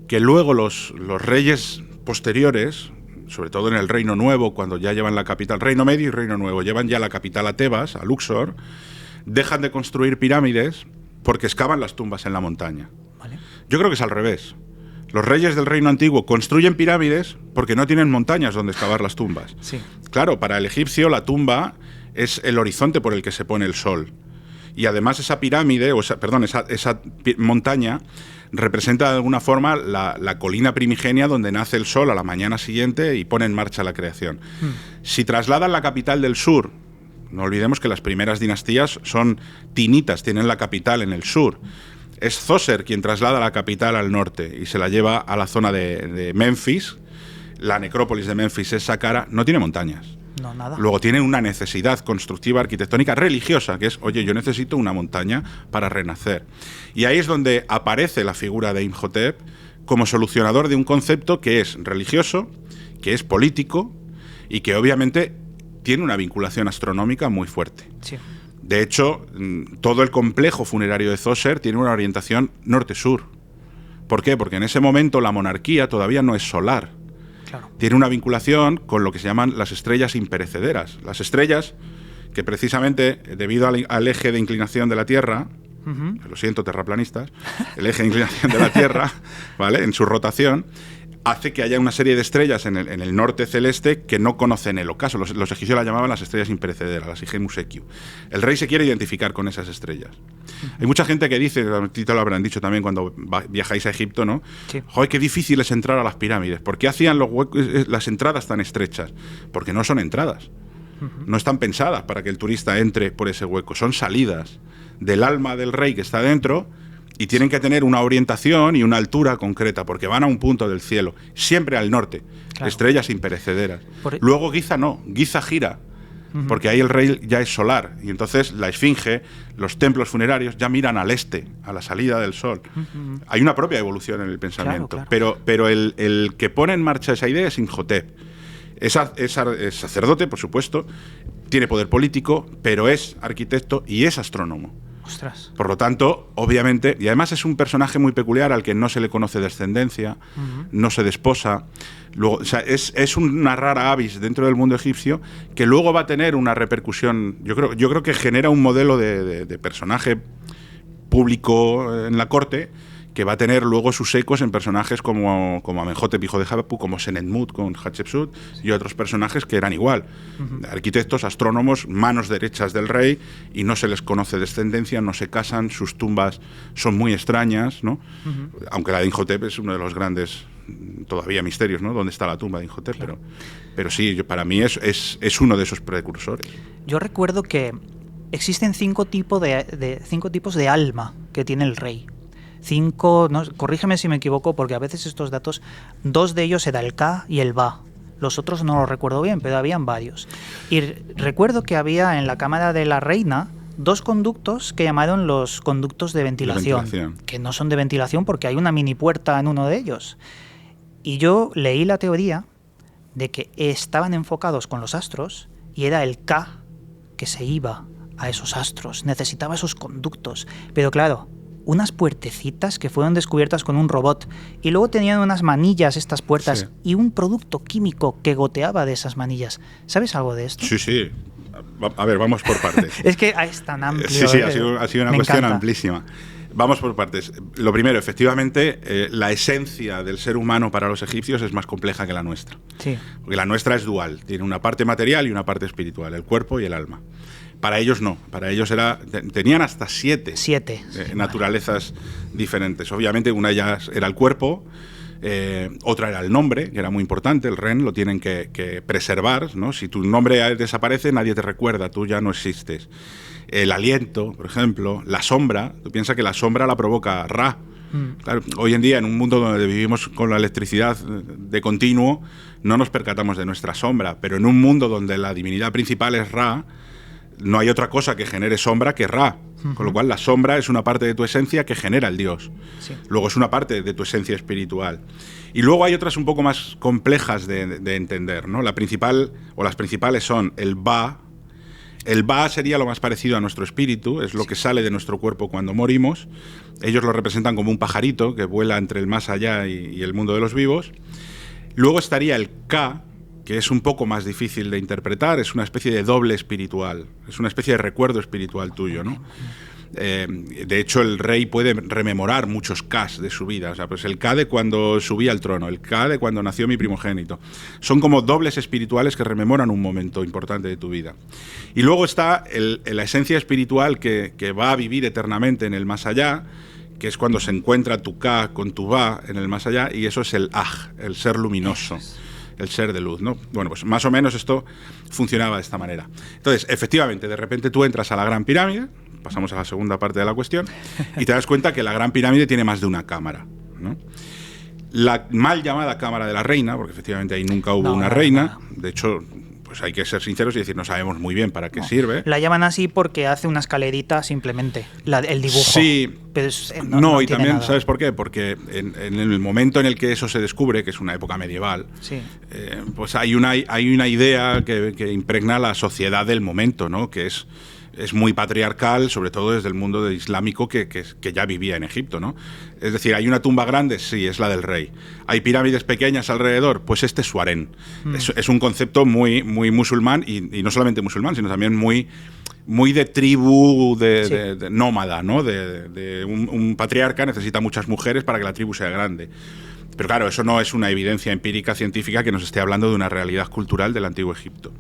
que luego los reyes posteriores, sobre todo en el Reino Nuevo, cuando ya llevan la capital, Reino Medio y Reino Nuevo, llevan ya la capital a Tebas, a Luxor, dejan de construir pirámides porque excavan las tumbas en la montaña. Vale. Yo creo que es al revés. Los reyes del Reino Antiguo construyen pirámides porque no tienen montañas donde excavar las tumbas. Sí. Claro, para el egipcio la tumba es el horizonte por el que se pone el sol. Y además esa pirámide, esa montaña representa de alguna forma la colina primigenia donde nace el sol a la mañana siguiente y pone en marcha la creación. Si trasladan la capital del sur, no olvidemos que las primeras dinastías son tinitas, tienen la capital en el sur. Es Zoser quien traslada la capital al norte y se la lleva a la zona de Memphis. La necrópolis de Memphis es Saqqara, no tiene montañas. No, nada. Luego tienen una necesidad constructiva, arquitectónica, religiosa, que es, oye, yo necesito una montaña para renacer. Y ahí es donde aparece la figura de Imhotep como solucionador de un concepto que es religioso, que es político y que obviamente tiene una vinculación astronómica muy fuerte. Sí. De hecho, todo el complejo funerario de Zoser tiene una orientación norte-sur. ¿Por qué? Porque en ese momento la monarquía todavía no es solar. Claro. Tiene una vinculación con lo que se llaman las estrellas imperecederas. Las estrellas que precisamente, debido al eje de inclinación de la Tierra, lo siento, terraplanistas, el eje de inclinación de la Tierra, ¿vale?, en su rotación, hace que haya una serie de estrellas en el norte celeste que no conocen el ocaso. Los egipcios las llamaban las estrellas imperecederas, las Igemus Equiu. El rey se quiere identificar con esas estrellas. Hay mucha gente que dice, a ti te lo habrán dicho también cuando viajáis a Egipto, ¿no? Sí. Joder, qué difícil es entrar a las pirámides. ¿Por qué hacían las entradas tan estrechas? Porque no son entradas. No están pensadas para que el turista entre por ese hueco. Son salidas del alma del rey que está dentro y tienen que tener una orientación y una altura concreta, porque van a un punto del cielo, siempre al norte, claro. Estrellas imperecederas. Luego Giza no, Giza gira, porque ahí el rey ya es solar, y entonces la esfinge, los templos funerarios ya miran al este, a la salida del sol. Hay una propia evolución en el pensamiento, claro, claro. Pero el que pone en marcha esa idea es Imhotep. Es sacerdote, por supuesto, tiene poder político, pero es arquitecto y es astrónomo. Ostras. Por lo tanto, obviamente, y además es un personaje muy peculiar al que no se le conoce descendencia, no se desposa. Luego, o sea, es una rara avis dentro del mundo egipcio que luego va a tener una repercusión. Yo creo que genera un modelo de personaje público en la corte que va a tener luego sus ecos en personajes como Amenhotep, hijo de Hapu, como Senenmut con Hatshepsut y otros personajes que eran igual. Arquitectos, astrónomos, manos derechas del rey, y no se les conoce descendencia, no se casan, sus tumbas son muy extrañas, ¿no? Aunque la de Imhotep es uno de los grandes todavía misterios, ¿no? ¿Dónde está la tumba de Imhotep? Claro. Pero sí, para mí es uno de esos precursores. Yo recuerdo que existen 5 tipos de alma que tiene el rey. 5, no, corrígeme si me equivoco, porque a veces estos datos, 2 de ellos era el Ka y el Ba. Los otros no los recuerdo bien, pero habían varios. Y recuerdo que había en la cámara de la reina 2 conductos que llamaron los conductos de ventilación, que no son de ventilación porque hay una mini puerta en uno de ellos. Y yo leí la teoría de que estaban enfocados con los astros y era el Ka que se iba a esos astros, necesitaba esos conductos. Pero claro, unas puertecitas que fueron descubiertas con un robot, y luego tenían unas manillas estas puertas, sí, y un producto químico que goteaba de esas manillas. ¿Sabes algo de esto? Sí, sí. A ver, vamos por partes. Es que es tan amplio. Sí, sí, ha sido una cuestión amplísima. Vamos por partes. Lo primero, efectivamente, la esencia del ser humano para los egipcios es más compleja que la nuestra. Sí. Porque la nuestra es dual, tiene una parte material y una parte espiritual, el cuerpo y el alma. Para ellos no, para ellos tenían hasta 7 naturalezas diferentes. Obviamente una ya era el cuerpo, otra era el nombre, que era muy importante, el Ren lo tienen que preservar, ¿no? Si tu nombre desaparece, nadie te recuerda, tú ya no existes. El aliento, por ejemplo, la sombra, tú piensas que la sombra la provoca Ra. Claro, hoy en día, en un mundo donde vivimos con la electricidad de continuo, no nos percatamos de nuestra sombra, pero en un mundo donde la divinidad principal es Ra, no hay otra cosa que genere sombra que Ra. Con lo cual la sombra es una parte de tu esencia que genera el dios. Sí. Luego es una parte de tu esencia espiritual. Y luego hay otras un poco más complejas de entender, ¿no? La principal, o las principales, son el Ba. El Ba sería lo más parecido a nuestro espíritu, es lo que sale de nuestro cuerpo cuando morimos. Ellos lo representan como un pajarito que vuela entre el más allá y el mundo de los vivos. Luego estaría el Ka, que es un poco más difícil de interpretar, es una especie de doble espiritual, es una especie de recuerdo espiritual tuyo, ¿no? De hecho, el rey puede rememorar muchos Kas de su vida, o sea, pues el Ka de cuando subí al trono, el Ka de cuando nació mi primogénito. Son como dobles espirituales que rememoran un momento importante de tu vida. Y luego está la esencia espiritual que va a vivir eternamente en el más allá, que es cuando se encuentra tu Ka con tu Ba en el más allá, y eso es el Aj, el ser luminoso. El ser de luz, ¿no? Bueno, pues más o menos esto funcionaba de esta manera. Entonces, efectivamente, de repente tú entras a la Gran Pirámide, pasamos a la segunda parte de la cuestión, y te das cuenta que la Gran Pirámide tiene más de una cámara, ¿no? La mal llamada Cámara de la Reina, porque efectivamente ahí nunca hubo una reina, de hecho, pues hay que ser sinceros y decir, no sabemos muy bien para qué sirve. La llaman así porque hace una escalerita simplemente, el dibujo. Sí, pero no y también, nada. ¿Sabes por qué? Porque en el momento en el que eso se descubre, que es una época medieval, sí, pues hay una idea que impregna la sociedad del momento, ¿no? Que es muy patriarcal, sobre todo desde el mundo islámico que ya vivía en Egipto, ¿no? Es decir, ¿hay una tumba grande? Sí, es la del rey. ¿Hay pirámides pequeñas alrededor? Pues este es su harén. Es un concepto muy, muy musulmán, y no solamente musulmán, sino también muy de tribu, de nómada, ¿no? Un patriarca necesita muchas mujeres para que la tribu sea grande. Pero claro, eso no es una evidencia empírica científica que nos esté hablando de una realidad cultural del Antiguo Egipto.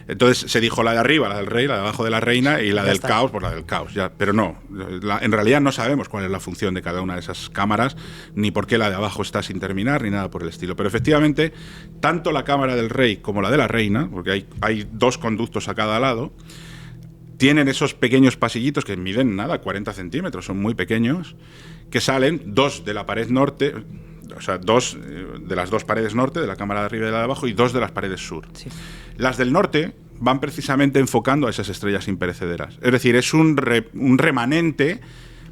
Entonces se dijo la de arriba, la del rey, la de abajo de la reina, y la del caos, pues la del caos. Ya, pero no, en realidad no sabemos cuál es la función de cada una de esas cámaras, ni por qué la de abajo está sin terminar, ni nada por el estilo. Pero efectivamente, tanto la cámara del rey como la de la reina, porque hay 2 conductos a cada lado, tienen esos pequeños pasillitos que miden nada, 40 centímetros, son muy pequeños, que salen 2 de la pared norte, o sea, 2 de las 2 paredes norte, de la cámara de arriba y de la de abajo, y 2 de las paredes sur. Sí. Las del norte van precisamente enfocando a esas estrellas imperecederas. Es decir, es un remanente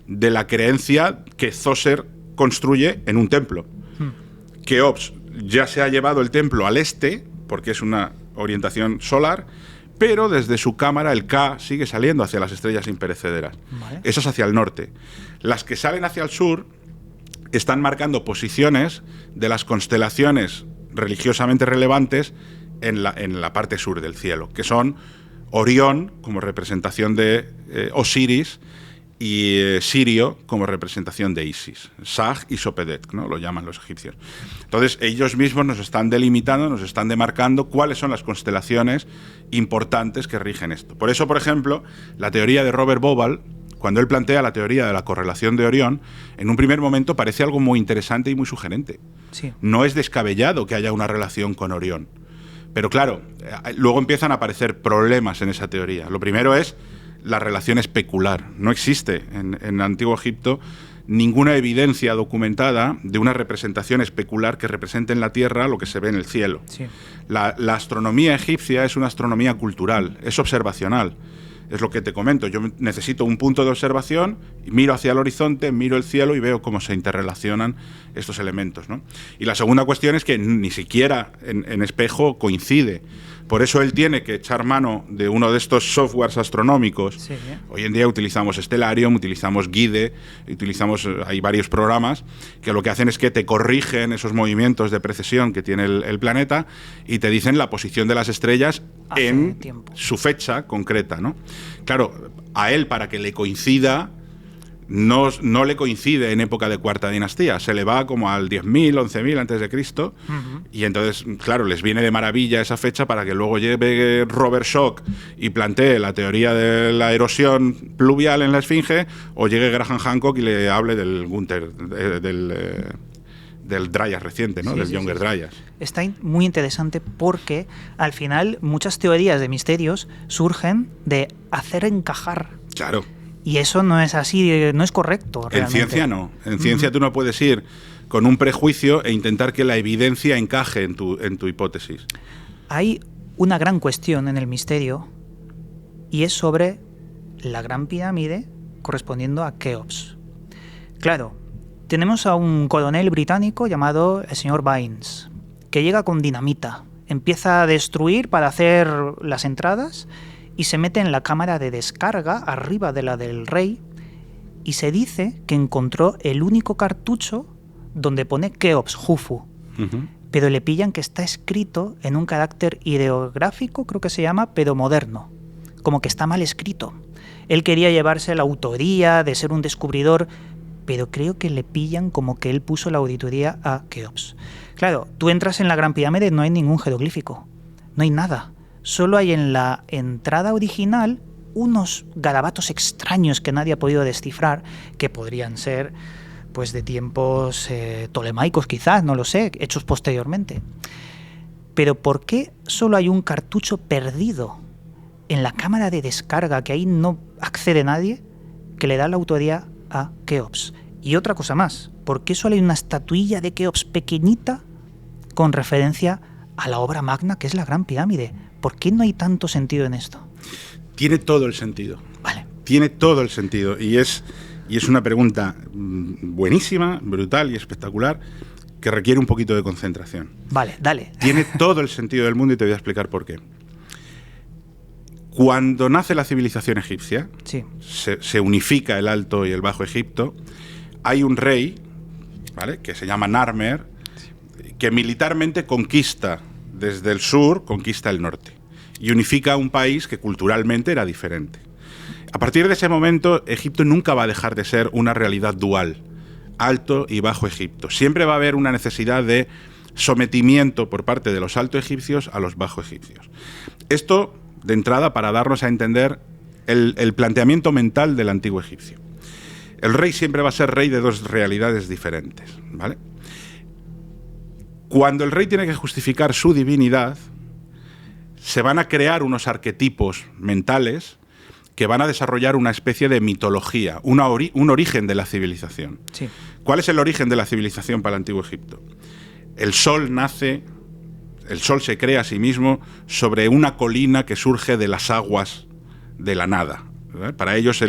de la creencia que Djoser construye en un templo. Keops ya se ha llevado el templo al este, porque es una orientación solar, pero desde su cámara el Ka sigue saliendo hacia las estrellas imperecederas. Vale. Eso es hacia el norte. Las que salen hacia el sur están marcando posiciones de las constelaciones religiosamente relevantes en la parte sur del cielo, que son Orión, como representación de Osiris, y Sirio como representación de Isis. Sag y Sopedetk, ¿no? Lo llaman los egipcios. Entonces, ellos mismos nos están delimitando, nos están demarcando cuáles son las constelaciones importantes que rigen esto. Por eso, por ejemplo, la teoría de Robert Bauval, cuando él plantea la teoría de la correlación de Orión, en un primer momento parece algo muy interesante y muy sugerente. Sí. No es descabellado que haya una relación con Orión. Pero claro, luego empiezan a aparecer problemas en esa teoría. Lo primero es la relación especular. No existe en el Antiguo Egipto ninguna evidencia documentada de una representación especular que represente en la Tierra lo que se ve en el cielo. Sí. La astronomía egipcia es una astronomía cultural, es observacional. Es lo que te comento, yo necesito un punto de observación, miro hacia el horizonte, miro el cielo y veo cómo se interrelacionan estos elementos, ¿no? Y la segunda cuestión es que ni siquiera en espejo coincide. Por eso él tiene que echar mano de uno de estos softwares astronómicos. Sí. Hoy en día utilizamos Stellarium, utilizamos Guide, hay varios programas que lo que hacen es que te corrigen esos movimientos de precesión que tiene el planeta y te dicen la posición de las estrellas en su fecha concreta, ¿no? Claro, a él, para que le coincida, no le coincide en época de Cuarta Dinastía, se le va como al 10.000, 11.000 antes de Cristo, y entonces, claro, les viene de maravilla esa fecha para que luego lleve Robert Schoch y plantee la teoría de la erosión pluvial en la Esfinge, o llegue Graham Hancock y le hable del Gunther, del Dryas reciente, ¿no? Sí, del Younger Dryas. Está muy interesante porque al final muchas teorías de misterios surgen de hacer encajar. Claro. Y eso no es así, no es correcto. Realmente. En ciencia no. En ciencia tú no puedes ir con un prejuicio e intentar que la evidencia encaje en tu hipótesis. Hay una gran cuestión en el misterio y es sobre la Gran Pirámide correspondiendo a Keops. Claro, tenemos a un coronel británico llamado el señor Baines, que llega con dinamita, empieza a destruir para hacer las entradas y se mete en la cámara de descarga arriba de la del rey y se dice que encontró el único cartucho donde pone Keops, Jufu. Pero le pillan que está escrito en un carácter ideográfico, creo que se llama, pero moderno, como que está mal escrito. Él quería llevarse la autoría de ser un descubridor, pero creo que le pillan como que él puso la auditoría a Keops. Claro, tú entras en la Gran Pirámide, no hay ningún jeroglífico, no hay nada. Solo hay en la entrada original unos garabatos extraños que nadie ha podido descifrar, que podrían ser pues de tiempos tolemaicos quizás, no lo sé, hechos posteriormente. Pero ¿por qué solo hay un cartucho perdido en la cámara de descarga, que ahí no accede nadie, que le da la autoría a Keops? Y otra cosa más, ¿por qué solo hay una estatuilla de Keops pequeñita con referencia a la obra magna que es la Gran Pirámide? ¿Por qué no hay tanto sentido en esto? Tiene todo el sentido. Vale. Tiene todo el sentido. Y es una pregunta buenísima, brutal y espectacular, que requiere un poquito de concentración. Vale, dale. Tiene todo el sentido del mundo y te voy a explicar por qué. Cuando nace la civilización egipcia, sí, se unifica el Alto y el Bajo Egipto, hay un rey, ¿vale?, que se llama Narmer, que militarmente conquista desde el sur, conquista el norte y unifica un país que culturalmente era diferente. A partir de ese momento, Egipto nunca va a dejar de ser una realidad dual, Alto y Bajo Egipto. Siempre va a haber una necesidad de sometimiento por parte de los alto egipcios a los bajo egipcios. Esto, de entrada, para darnos a entender el planteamiento mental del antiguo egipcio. El rey siempre va a ser rey de dos realidades diferentes, ¿vale? Cuando el rey tiene que justificar su divinidad, se van a crear unos arquetipos mentales que van a desarrollar una especie de mitología, un origen de la civilización. Sí. ¿Cuál es el origen de la civilización para el Antiguo Egipto? El sol se crea a sí mismo sobre una colina que surge de las aguas de la nada. Para ellos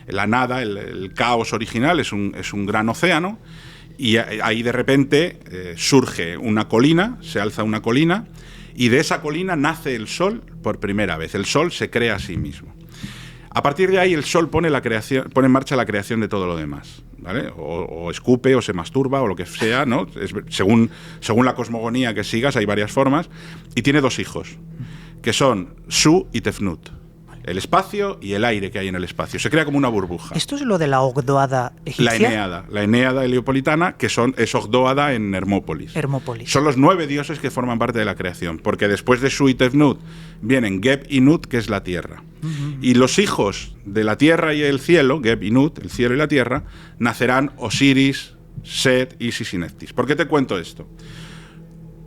la nada, el caos original es un gran océano, y ahí de repente surge una colina, se alza una colina, y de esa colina nace el sol por primera vez. El sol se crea a sí mismo. A partir de ahí el sol pone en marcha la creación de todo lo demás, ¿vale? O escupe, o se masturba, o lo que sea, ¿no? Según la cosmogonía que sigas, hay varias formas, y tiene dos hijos, que son Su y Tefnut. el espacio y el aire que hay en el espacio. Se crea como una burbuja. ¿Esto es lo de la Ogdoada egipcia? La Eneada heliopolitana, que es Ogdoada en Hermópolis. Son los 9 dioses que forman parte de la creación, porque después de Shu y Tefnut vienen Geb y Nut, que es la tierra. Y los hijos de la tierra y el cielo, Geb y Nut, el cielo y la tierra, nacerán Osiris, Set, Isis y Neftis. ¿Por qué te cuento esto?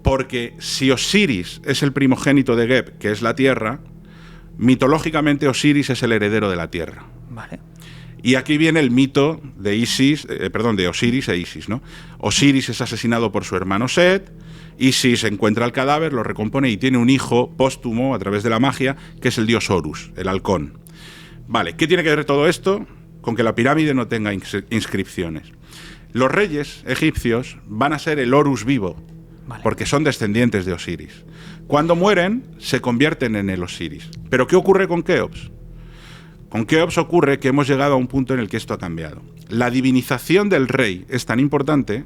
Porque si Osiris es el primogénito de Geb, que es la tierra, mitológicamente Osiris es el heredero de la tierra. Vale. Y aquí viene el mito de de Osiris e Isis, ¿no? Osiris es asesinado por su hermano Set, Isis encuentra el cadáver, lo recompone y tiene un hijo póstumo a través de la magia, que es el dios Horus, el halcón. Vale, ¿qué tiene que ver todo esto con que la pirámide no tenga inscripciones? Los reyes egipcios van a ser el Horus vivo, porque son descendientes de Osiris. Cuando mueren, se convierten en el Osiris. ¿Pero qué ocurre con Keops? Con Keops ocurre que hemos llegado a un punto en el que esto ha cambiado. La divinización del rey es tan importante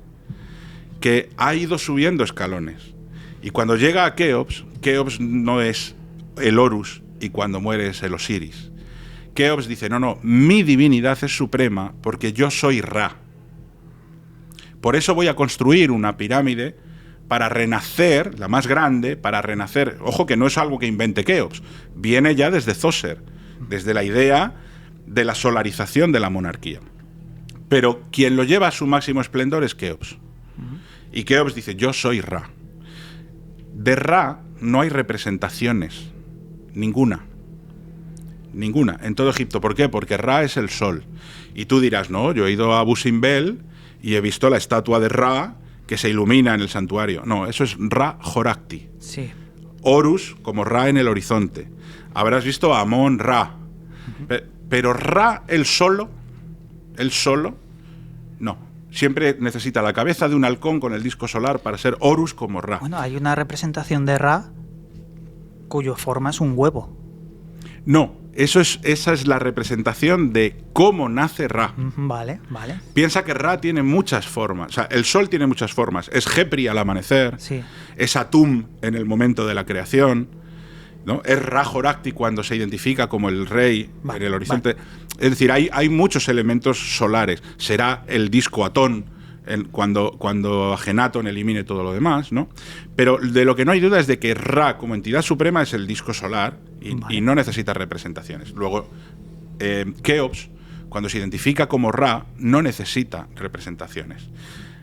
que ha ido subiendo escalones. Y cuando llega a Keops, Keops no es el Horus y cuando muere es el Osiris. Keops dice, no, mi divinidad es suprema porque yo soy Ra. Por eso voy a construir una pirámide para renacer, la más grande, para renacer. Ojo que no es algo que invente Keops, viene ya desde Djoser, desde la idea de la solarización de la monarquía. Pero quien lo lleva a su máximo esplendor es Keops. Y Keops dice, yo soy Ra. De Ra no hay representaciones, ninguna, en todo Egipto. ¿Por qué? Porque Ra es el sol. Y tú dirás, no, yo he ido a Abu Simbel y he visto la estatua de Ra que se ilumina en el santuario. No, eso es Ra Jorakti. Sí. Horus como Ra en el horizonte. Habrás visto a Amón Ra. Pero Ra, el solo, no. Siempre necesita la cabeza de un halcón con el disco solar para ser Horus como Ra. Bueno, hay una representación de Ra cuya forma es un huevo. No, esa es la representación de cómo nace Ra. Vale. Piensa que Ra tiene muchas formas. O sea, el sol tiene muchas formas. Es Jepri al amanecer, sí. Es Atum en el momento de la creación, ¿no? Es Ra Jorakti cuando se identifica como el rey en el horizonte. Es decir, hay muchos elementos solares. Será el disco Atón cuando Ajenatón elimine todo lo demás, ¿no? Pero de lo que no hay duda es de que Ra, como entidad suprema, es el disco solar y no necesita representaciones. Luego, Keops, cuando se identifica como Ra, no necesita representaciones.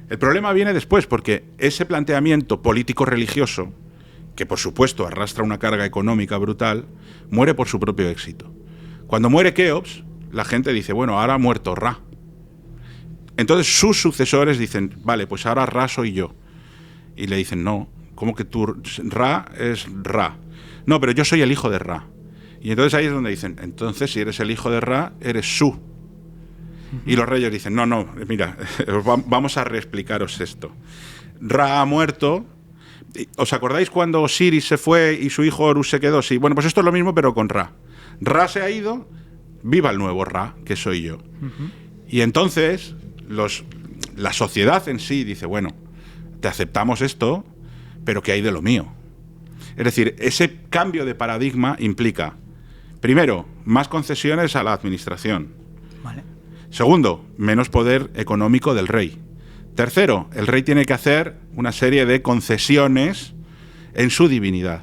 El problema viene después, porque ese planteamiento político-religioso, que por supuesto arrastra una carga económica brutal, muere por su propio éxito. Cuando muere Keops, la gente dice, bueno, ahora ha muerto Ra. Entonces sus sucesores dicen, vale, pues ahora Ra soy yo. Y le dicen, no, ¿cómo que tú? Ra es Ra. No, pero yo soy el hijo de Ra. Y entonces ahí es donde dicen, entonces si eres el hijo de Ra, eres Su. Y los reyes dicen, no, mira, vamos a reexplicaros esto. Ra ha muerto. ¿Os acordáis cuando Osiris se fue y su hijo Horus se quedó? Sí, bueno, pues esto es lo mismo, pero con Ra. Ra se ha ido, viva el nuevo Ra, que soy yo. Y entonces la sociedad en sí dice, bueno, te aceptamos esto, pero ¿qué hay de lo mío? Es decir, ese cambio de paradigma implica, primero, más concesiones a la administración. Vale. Segundo, menos poder económico del rey. Tercero, el rey tiene que hacer una serie de concesiones en su divinidad.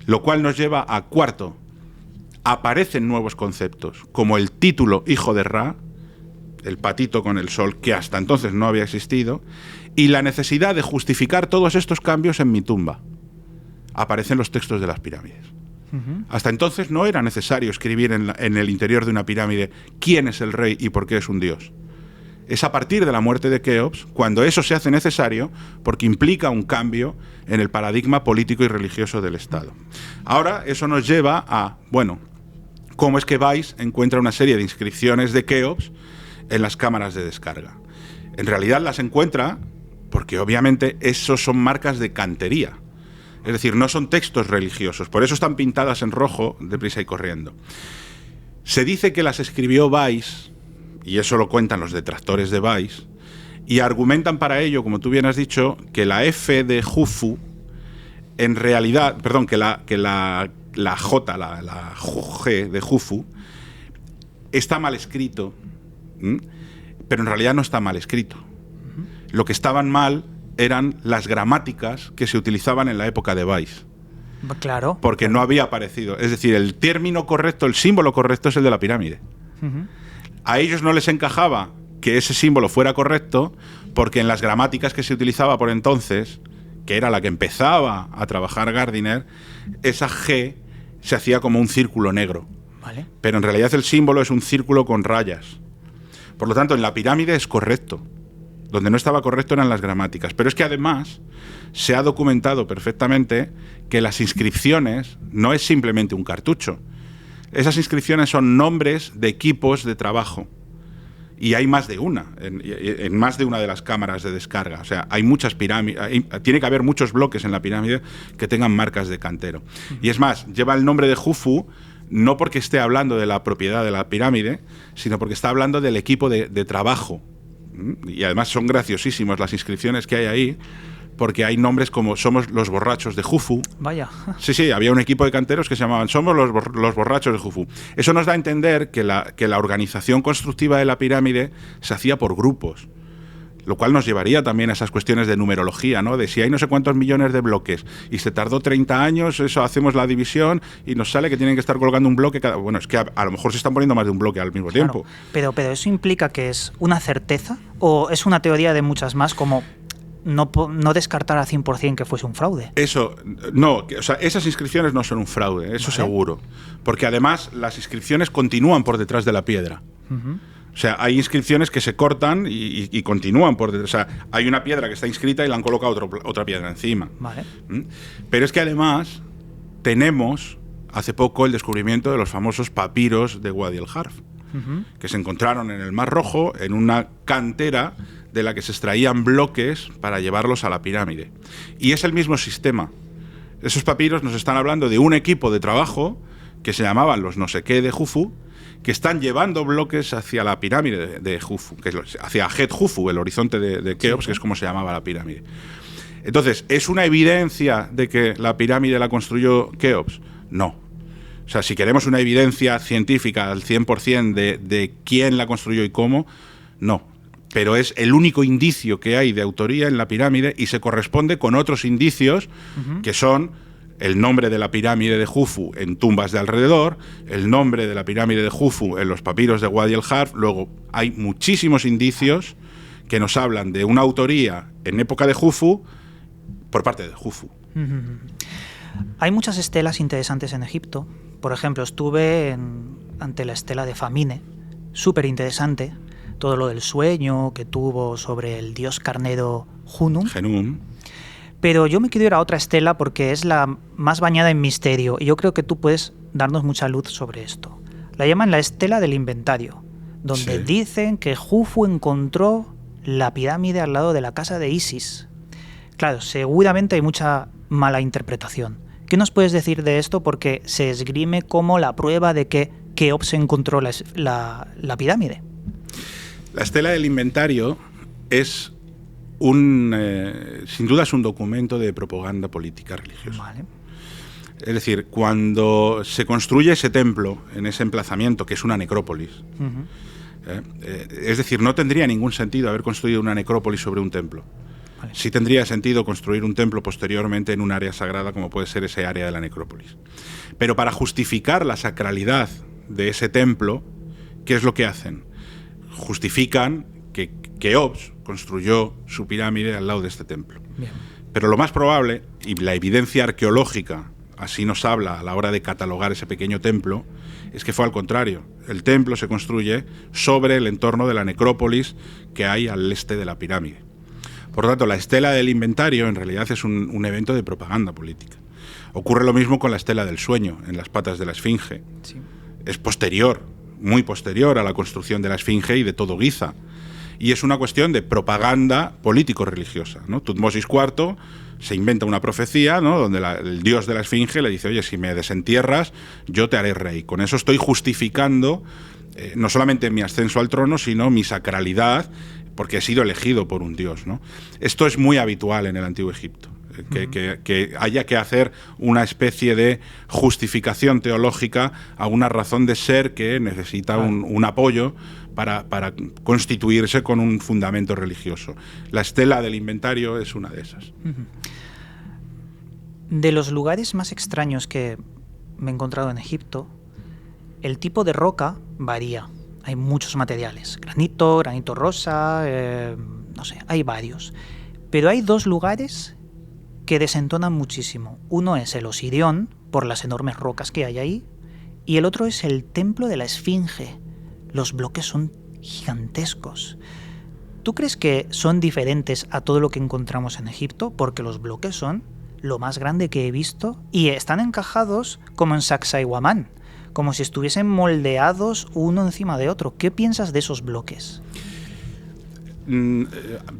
Lo cual nos lleva a cuarto, aparecen nuevos conceptos, como el título hijo de Ra, el patito con el sol, que hasta entonces no había existido, y la necesidad de justificar todos estos cambios en mi tumba. Aparecen los textos de las pirámides. Hasta entonces no era necesario escribir en el interior de una pirámide quién es el rey y por qué es un dios. Es a partir de la muerte de Keops cuando eso se hace necesario, porque implica un cambio en el paradigma político y religioso del Estado. Ahora eso nos lleva a, bueno, ¿cómo es que Weiss encuentra una serie de inscripciones de Keops en las cámaras de descarga? En realidad las encuentra porque obviamente esos son marcas de cantería. Es decir, no son textos religiosos, por eso están pintadas en rojo deprisa y corriendo. Se dice que las escribió Weiss, y eso lo cuentan los detractores de Weiss, y argumentan para ello, como tú bien has dicho, que la F de Jufu en realidad, perdón, que la J, la G de Jufu, está mal escrito, pero en realidad no está mal escrito. Lo que estaban mal eran las gramáticas que se utilizaban en la época de Weiss. Claro. Porque no había aparecido. Es decir, el término correcto, el símbolo correcto es el de la pirámide. A ellos no les encajaba que ese símbolo fuera correcto porque en las gramáticas que se utilizaba por entonces, que era la que empezaba a trabajar Gardiner, esa G se hacía como un círculo negro. Vale. Pero en realidad el símbolo es un círculo con rayas. Por lo tanto, en la pirámide es correcto. Donde no estaba correcto eran las gramáticas. Pero es que además se ha documentado perfectamente que las inscripciones no es simplemente un cartucho. Esas inscripciones son nombres de equipos de trabajo. Y hay más de una, en más de una de las cámaras de descarga. O sea, hay muchas pirámides, tiene que haber muchos bloques en la pirámide que tengan marcas de cantero. Y es más, lleva el nombre de Jufu no porque esté hablando de la propiedad de la pirámide, sino porque está hablando del equipo de trabajo. Y además son graciosísimos las inscripciones que hay ahí, porque hay nombres como somos los borrachos de Jufu. Vaya. Sí, había un equipo de canteros que se llamaban somos los borrachos de Jufu. Eso nos da a entender que la organización constructiva de la pirámide se hacía por grupos, lo cual nos llevaría también a esas cuestiones de numerología, ¿no? De si hay no sé cuántos millones de bloques y se tardó 30 años, eso hacemos la división y nos sale que tienen que estar colgando un bloque cada... Bueno, es que a lo mejor se están poniendo más de un bloque al mismo tiempo. Pero ¿eso implica que es una certeza o es una teoría de muchas más, como no descartar a 100% que fuese un fraude? Eso, no, o sea, esas inscripciones no son un fraude, eso seguro. Porque además las inscripciones continúan por detrás de la piedra. O sea, hay inscripciones que se cortan y continúan por detrás. O sea, hay una piedra que está inscrita y le han colocado otra piedra encima. Vale. Pero es que además tenemos hace poco el descubrimiento de los famosos papiros de Wadi el-Harf, que se encontraron en el Mar Rojo, en una cantera de la que se extraían bloques para llevarlos a la pirámide. Y es el mismo sistema. Esos papiros nos están hablando de un equipo de trabajo que se llamaban los no sé qué de Jufu, que están llevando bloques hacia la pirámide de Jufu, que es hacia Het Jufu, el horizonte de Keops, que es como se llamaba la pirámide. Entonces, ¿es una evidencia de que la pirámide la construyó Keops? No. O sea, si queremos una evidencia científica al 100% de quién la construyó y cómo, no. Pero es el único indicio que hay de autoría en la pirámide y se corresponde con otros indicios que son el nombre de la pirámide de Jufu en tumbas de alrededor, el nombre de la pirámide de Jufu en los papiros de Wadi el-Harf. Luego hay muchísimos indicios que nos hablan de una autoría en época de Jufu por parte de Jufu. Hay muchas estelas interesantes en Egipto. Por ejemplo, estuve ante la estela de Famine, súper interesante. Todo lo del sueño que tuvo sobre el dios carnero Genum. Pero yo me quiero ir a otra estela porque es la más bañada en misterio y yo creo que tú puedes darnos mucha luz sobre esto. La llaman la estela del inventario, donde dicen que Jufu encontró la pirámide al lado de la casa de Isis. Claro, seguramente hay mucha mala interpretación. ¿Qué nos puedes decir de esto? Porque se esgrime como la prueba de que Keops encontró la pirámide. La estela del inventario es sin duda es un documento de propaganda política religiosa. Vale. Es decir, cuando se construye ese templo en ese emplazamiento, que es una necrópolis, es decir, no tendría ningún sentido haber construido una necrópolis sobre un templo. Vale. Sí tendría sentido construir un templo posteriormente en un área sagrada como puede ser ese área de la necrópolis. Pero para justificar la sacralidad de ese templo, ¿qué es lo que hacen? Justifican que Keops construyó su pirámide al lado de este templo. Bien. Pero lo más probable, y la evidencia arqueológica así nos habla a la hora de catalogar ese pequeño templo, es que fue al contrario. El templo se construye sobre el entorno de la necrópolis que hay al este de la pirámide. Por lo tanto, la estela del inventario en realidad es un evento de propaganda política. Ocurre lo mismo con la estela del sueño en las patas de la Esfinge. Sí. Es posterior, muy posterior a la construcción de la Esfinge y de todo Giza. Y es una cuestión de propaganda político-religiosa, ¿no? Tutmosis IV se inventa una profecía, ¿no? Donde el dios de la Esfinge le dice, oye, si me desentierras, yo te haré rey. Con eso estoy justificando no solamente mi ascenso al trono, sino mi sacralidad, porque he sido elegido por un dios, ¿no? Esto es muy habitual en el Antiguo Egipto. que haya que hacer una especie de justificación teológica a una razón de ser que necesita un apoyo para constituirse con un fundamento religioso. La estela del inventario es una de esas. De los lugares más extraños que me he encontrado en Egipto, el tipo de roca varía. Hay muchos materiales, granito rosa, no sé, hay varios. Pero hay dos lugares que desentonan muchísimo. Uno es el Osirión, por las enormes rocas que hay ahí, y el otro es el Templo de la Esfinge. Los bloques son gigantescos. ¿Tú crees que son diferentes a todo lo que encontramos en Egipto? Porque los bloques son lo más grande que he visto y están encajados como en Sacsayhuamán, como si estuviesen moldeados uno encima de otro. ¿Qué piensas de esos bloques?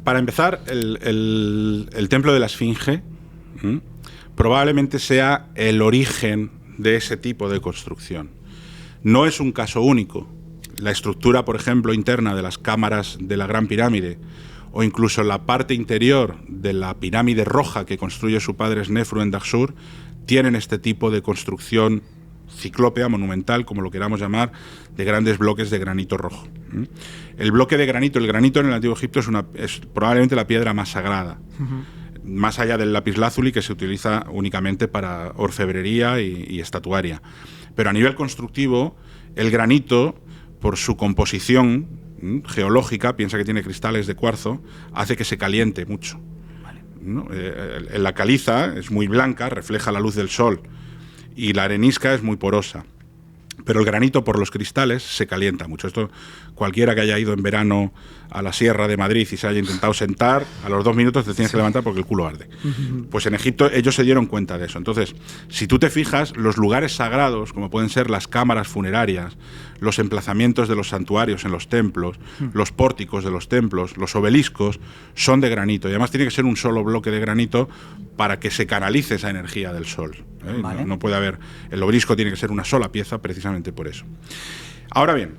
Para empezar, el Templo de la Esfinge probablemente sea el origen de ese tipo de construcción. No es un caso único. La estructura, por ejemplo, interna de las cámaras de la Gran Pirámide, o incluso la parte interior de la pirámide roja que construye su padre Snefru en Daxur, tienen este tipo de construcción ciclópea, monumental, como lo queramos llamar, de grandes bloques de granito rojo. El bloque de granito, el granito en el Antiguo Egipto es probablemente la piedra más sagrada, más allá del lapislázuli, que se utiliza únicamente para orfebrería y estatuaria. Pero a nivel constructivo, el granito, por su composición geológica, piensa que tiene cristales de cuarzo, hace que se caliente mucho. ¿No? La caliza es muy blanca, refleja la luz del sol, y la arenisca es muy porosa. Pero el granito, por los cristales, se calienta mucho. Esto, cualquiera que haya ido en verano a la Sierra de Madrid y se haya intentado sentar, a los 2 minutos te tienes que levantar porque el culo arde. Pues en Egipto ellos se dieron cuenta de eso. Entonces, si tú te fijas, los lugares sagrados, como pueden ser las cámaras funerarias, los emplazamientos de los santuarios en los templos, los pórticos de los templos, los obeliscos, son de granito. Y además tiene que ser un solo bloque de granito para que se canalice esa energía del sol. Vale. No puede haber... El obelisco tiene que ser una sola pieza precisamente por eso. Ahora bien,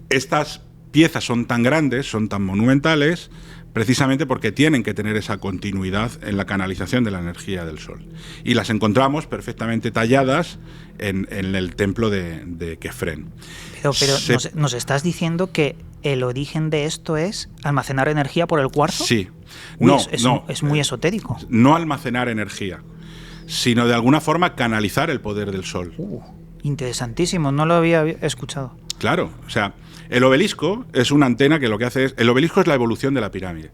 estas piezas son tan grandes, son tan monumentales, precisamente porque tienen que tener esa continuidad en la canalización de la energía del sol. Y las encontramos perfectamente talladas en el templo de Kefren. Pero nos estás diciendo que el origen de esto es almacenar energía por el cuarzo. Sí. Es muy esotérico. No almacenar energía, sino de alguna forma canalizar el poder del sol. Interesantísimo, no lo había escuchado. Claro, o sea, el obelisco es una antena que lo que hace es... El obelisco es la evolución de la pirámide.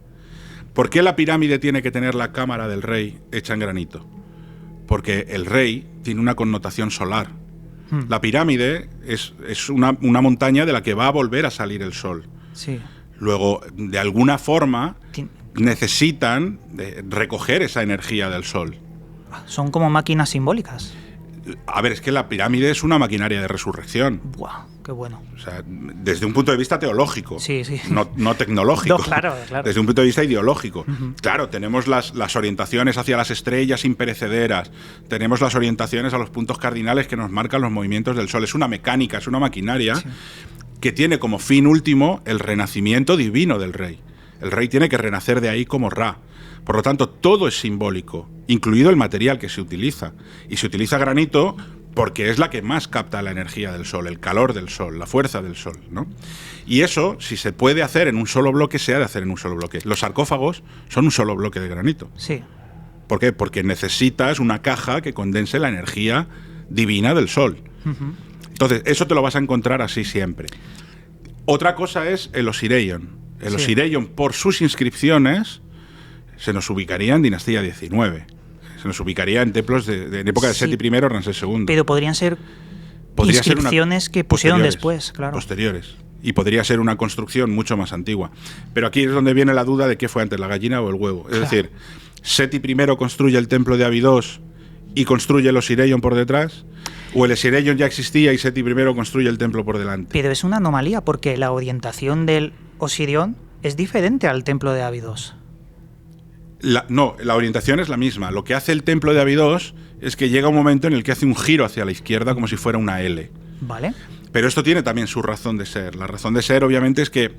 ¿Por qué la pirámide tiene que tener la cámara del rey hecha en granito? Porque el rey tiene una connotación solar. La pirámide es una montaña de la que va a volver a salir el sol. Sí. Luego, de alguna forma, necesitan recoger esa energía del sol. Son como máquinas simbólicas. A ver, es que la pirámide es una maquinaria de resurrección. ¡Buah! ¡Qué bueno! O sea, desde un punto de vista teológico, sí. No tecnológico. No, claro. Desde un punto de vista ideológico. Claro, tenemos las orientaciones hacia las estrellas imperecederas, tenemos las orientaciones a los puntos cardinales que nos marcan los movimientos del sol. Es una mecánica, es una maquinaria que tiene como fin último el renacimiento divino del rey. El rey tiene que renacer de ahí como Ra. Por lo tanto, todo es simbólico, incluido el material que se utiliza. Y se utiliza granito porque es la que más capta la energía del sol, el calor del sol, la fuerza del sol, ¿no? Y eso, si se puede hacer en un solo bloque, se ha de hacer en un solo bloque. Los sarcófagos son un solo bloque de granito. Sí. ¿Por qué? Porque necesitas una caja que condense la energía divina del sol. Entonces, eso te lo vas a encontrar así siempre. Otra cosa es el Osirion. El Osirion, por sus inscripciones, se nos ubicaría en dinastía 19. Se nos ubicaría en templos de época de Seti I, Ramsés II. Pero podrían ser inscripciones que pusieron después, claro. Posteriores. Y podría ser una construcción mucho más antigua. Pero aquí es donde viene la duda de qué fue antes, la gallina o el huevo. Es decir, Seti I construye el templo de Abidos y construye el Osirion por detrás, o el Osirion ya existía y Seti I construye el templo por delante. Pero es una anomalía porque la orientación del Osirion es diferente al templo de Abidos. La orientación es la misma. Lo que hace el templo de Abidos es que llega un momento en el que hace un giro hacia la izquierda como si fuera una L. Vale. Pero esto tiene también su razón de ser. La razón de ser, obviamente, es que,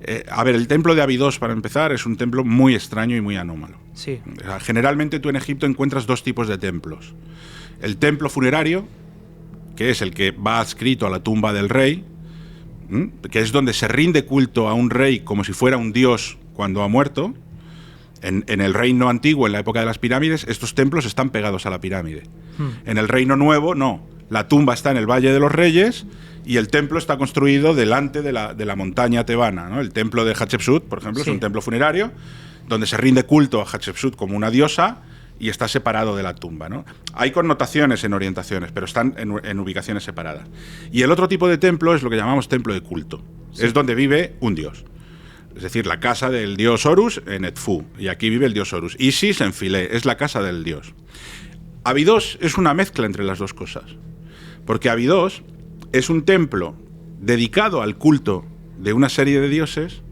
el templo de Abidos, para empezar, es un templo muy extraño y muy anómalo. Sí. O sea, generalmente tú en Egipto encuentras dos tipos de templos. El templo funerario, que es el que va adscrito a la tumba del rey, que es donde se rinde culto a un rey como si fuera un dios cuando ha muerto. En el reino antiguo, en la época de las pirámides, estos templos están pegados a la pirámide. En el reino nuevo, no. La tumba está en el Valle de los Reyes y el templo está construido delante de la montaña tebana, ¿no? El templo de Hatshepsut, por ejemplo, es un templo funerario donde se rinde culto a Hatshepsut como una diosa y está separado de la tumba, ¿no? Hay connotaciones en orientaciones, pero están en ubicaciones separadas. Y el otro tipo de templo es lo que llamamos templo de culto. Sí. Es donde vive un dios. Es decir, la casa del dios Horus en Edfu, y aquí vive el dios Horus. Isis en Philae, es la casa del dios. Abidos es una mezcla entre las dos cosas, porque Abidos es un templo dedicado al culto de una serie de dioses,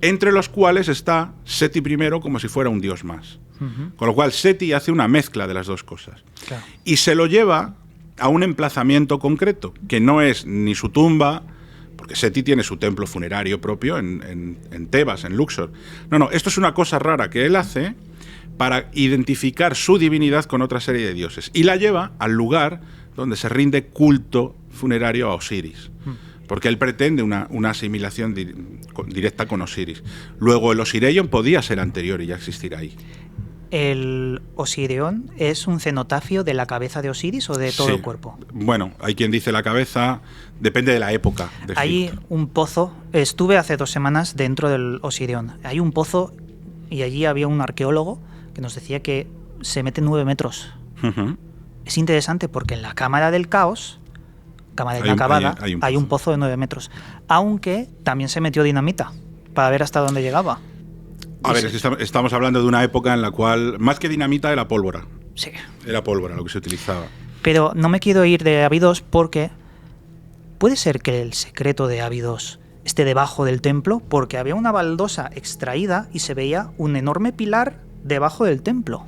entre los cuales está Seti I como si fuera un dios más. Con lo cual Seti hace una mezcla de las dos cosas. Claro. Y se lo lleva a un emplazamiento concreto, que no es ni su tumba, porque Seti tiene su templo funerario propio en Tebas, en Luxor. No, esto es una cosa rara que él hace para identificar su divinidad con otra serie de dioses. Y la lleva al lugar donde se rinde culto funerario a Osiris. Porque él pretende una asimilación directa con Osiris. Luego el Osirion podía ser anterior y ya existir ahí. ¿El Osirion es un cenotafio de la cabeza de Osiris o de todo el cuerpo? Bueno, hay quien dice la cabeza, depende de la época. Hay un pozo, estuve hace 2 semanas dentro del Osirion. Hay un pozo y allí había un arqueólogo que nos decía que se mete 9 metros. Es interesante porque en la cámara del caos, cámara inacabada, hay un pozo de 9 metros. Aunque también se metió dinamita para ver hasta dónde llegaba. A ver, es que estamos hablando de una época en la cual, más que dinamita, era pólvora. Sí. Era pólvora lo que se utilizaba. Pero no me quiero ir de Abidos porque puede ser que el secreto de Abidos esté debajo del templo, porque había una baldosa extraída y se veía un enorme pilar debajo del templo.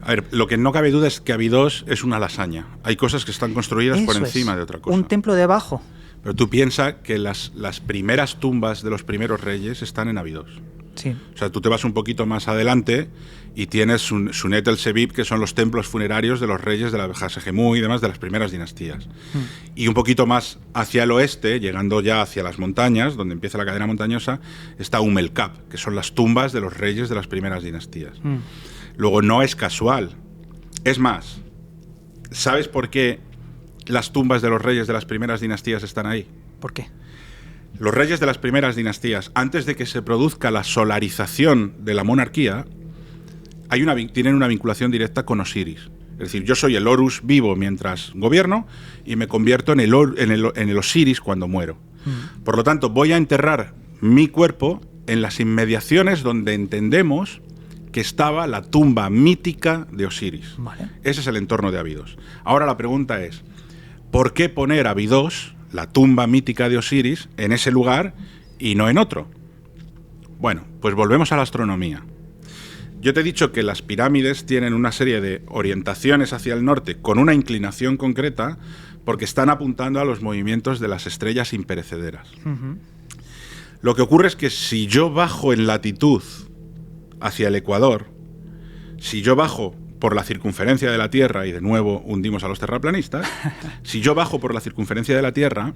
A ver, lo que no cabe duda es que Abidos es una lasaña. Hay cosas que están construidas por encima de otra cosa. Un templo debajo. Pero tú piensas que las primeras tumbas de los primeros reyes están en Abidos. Sí. O sea, tú te vas un poquito más adelante y tienes Sunet el Sebib, que son los templos funerarios de los reyes de la Hasehemu y demás de las primeras dinastías. Y un poquito más hacia el oeste, llegando ya hacia las montañas, donde empieza la cadena montañosa, está Umelkap, que son las tumbas de los reyes de las primeras dinastías. Luego, no es casual. Es más, ¿sabes por qué las tumbas de los reyes de las primeras dinastías están ahí? ¿Por qué? Los reyes de las primeras dinastías, antes de que se produzca la solarización de la monarquía, tienen una vinculación directa con Osiris. Es decir, yo soy el Horus vivo mientras gobierno y me convierto en el Osiris cuando muero. Por lo tanto, voy a enterrar mi cuerpo en las inmediaciones donde entendemos que estaba la tumba mítica de Osiris. Vale. Ese es el entorno de Abidos. Ahora la pregunta es, ¿por qué poner Abidos, la tumba mítica de Osiris, en ese lugar y no en otro? Bueno, pues volvemos a la astronomía. Yo te he dicho que las pirámides tienen una serie de orientaciones hacia el norte con una inclinación concreta porque están apuntando a los movimientos de las estrellas imperecederas. Lo que ocurre es que si yo bajo en latitud hacia el ecuador, si yo bajo por la circunferencia de la Tierra, y de nuevo hundimos a los terraplanistas, si yo bajo por la circunferencia de la Tierra,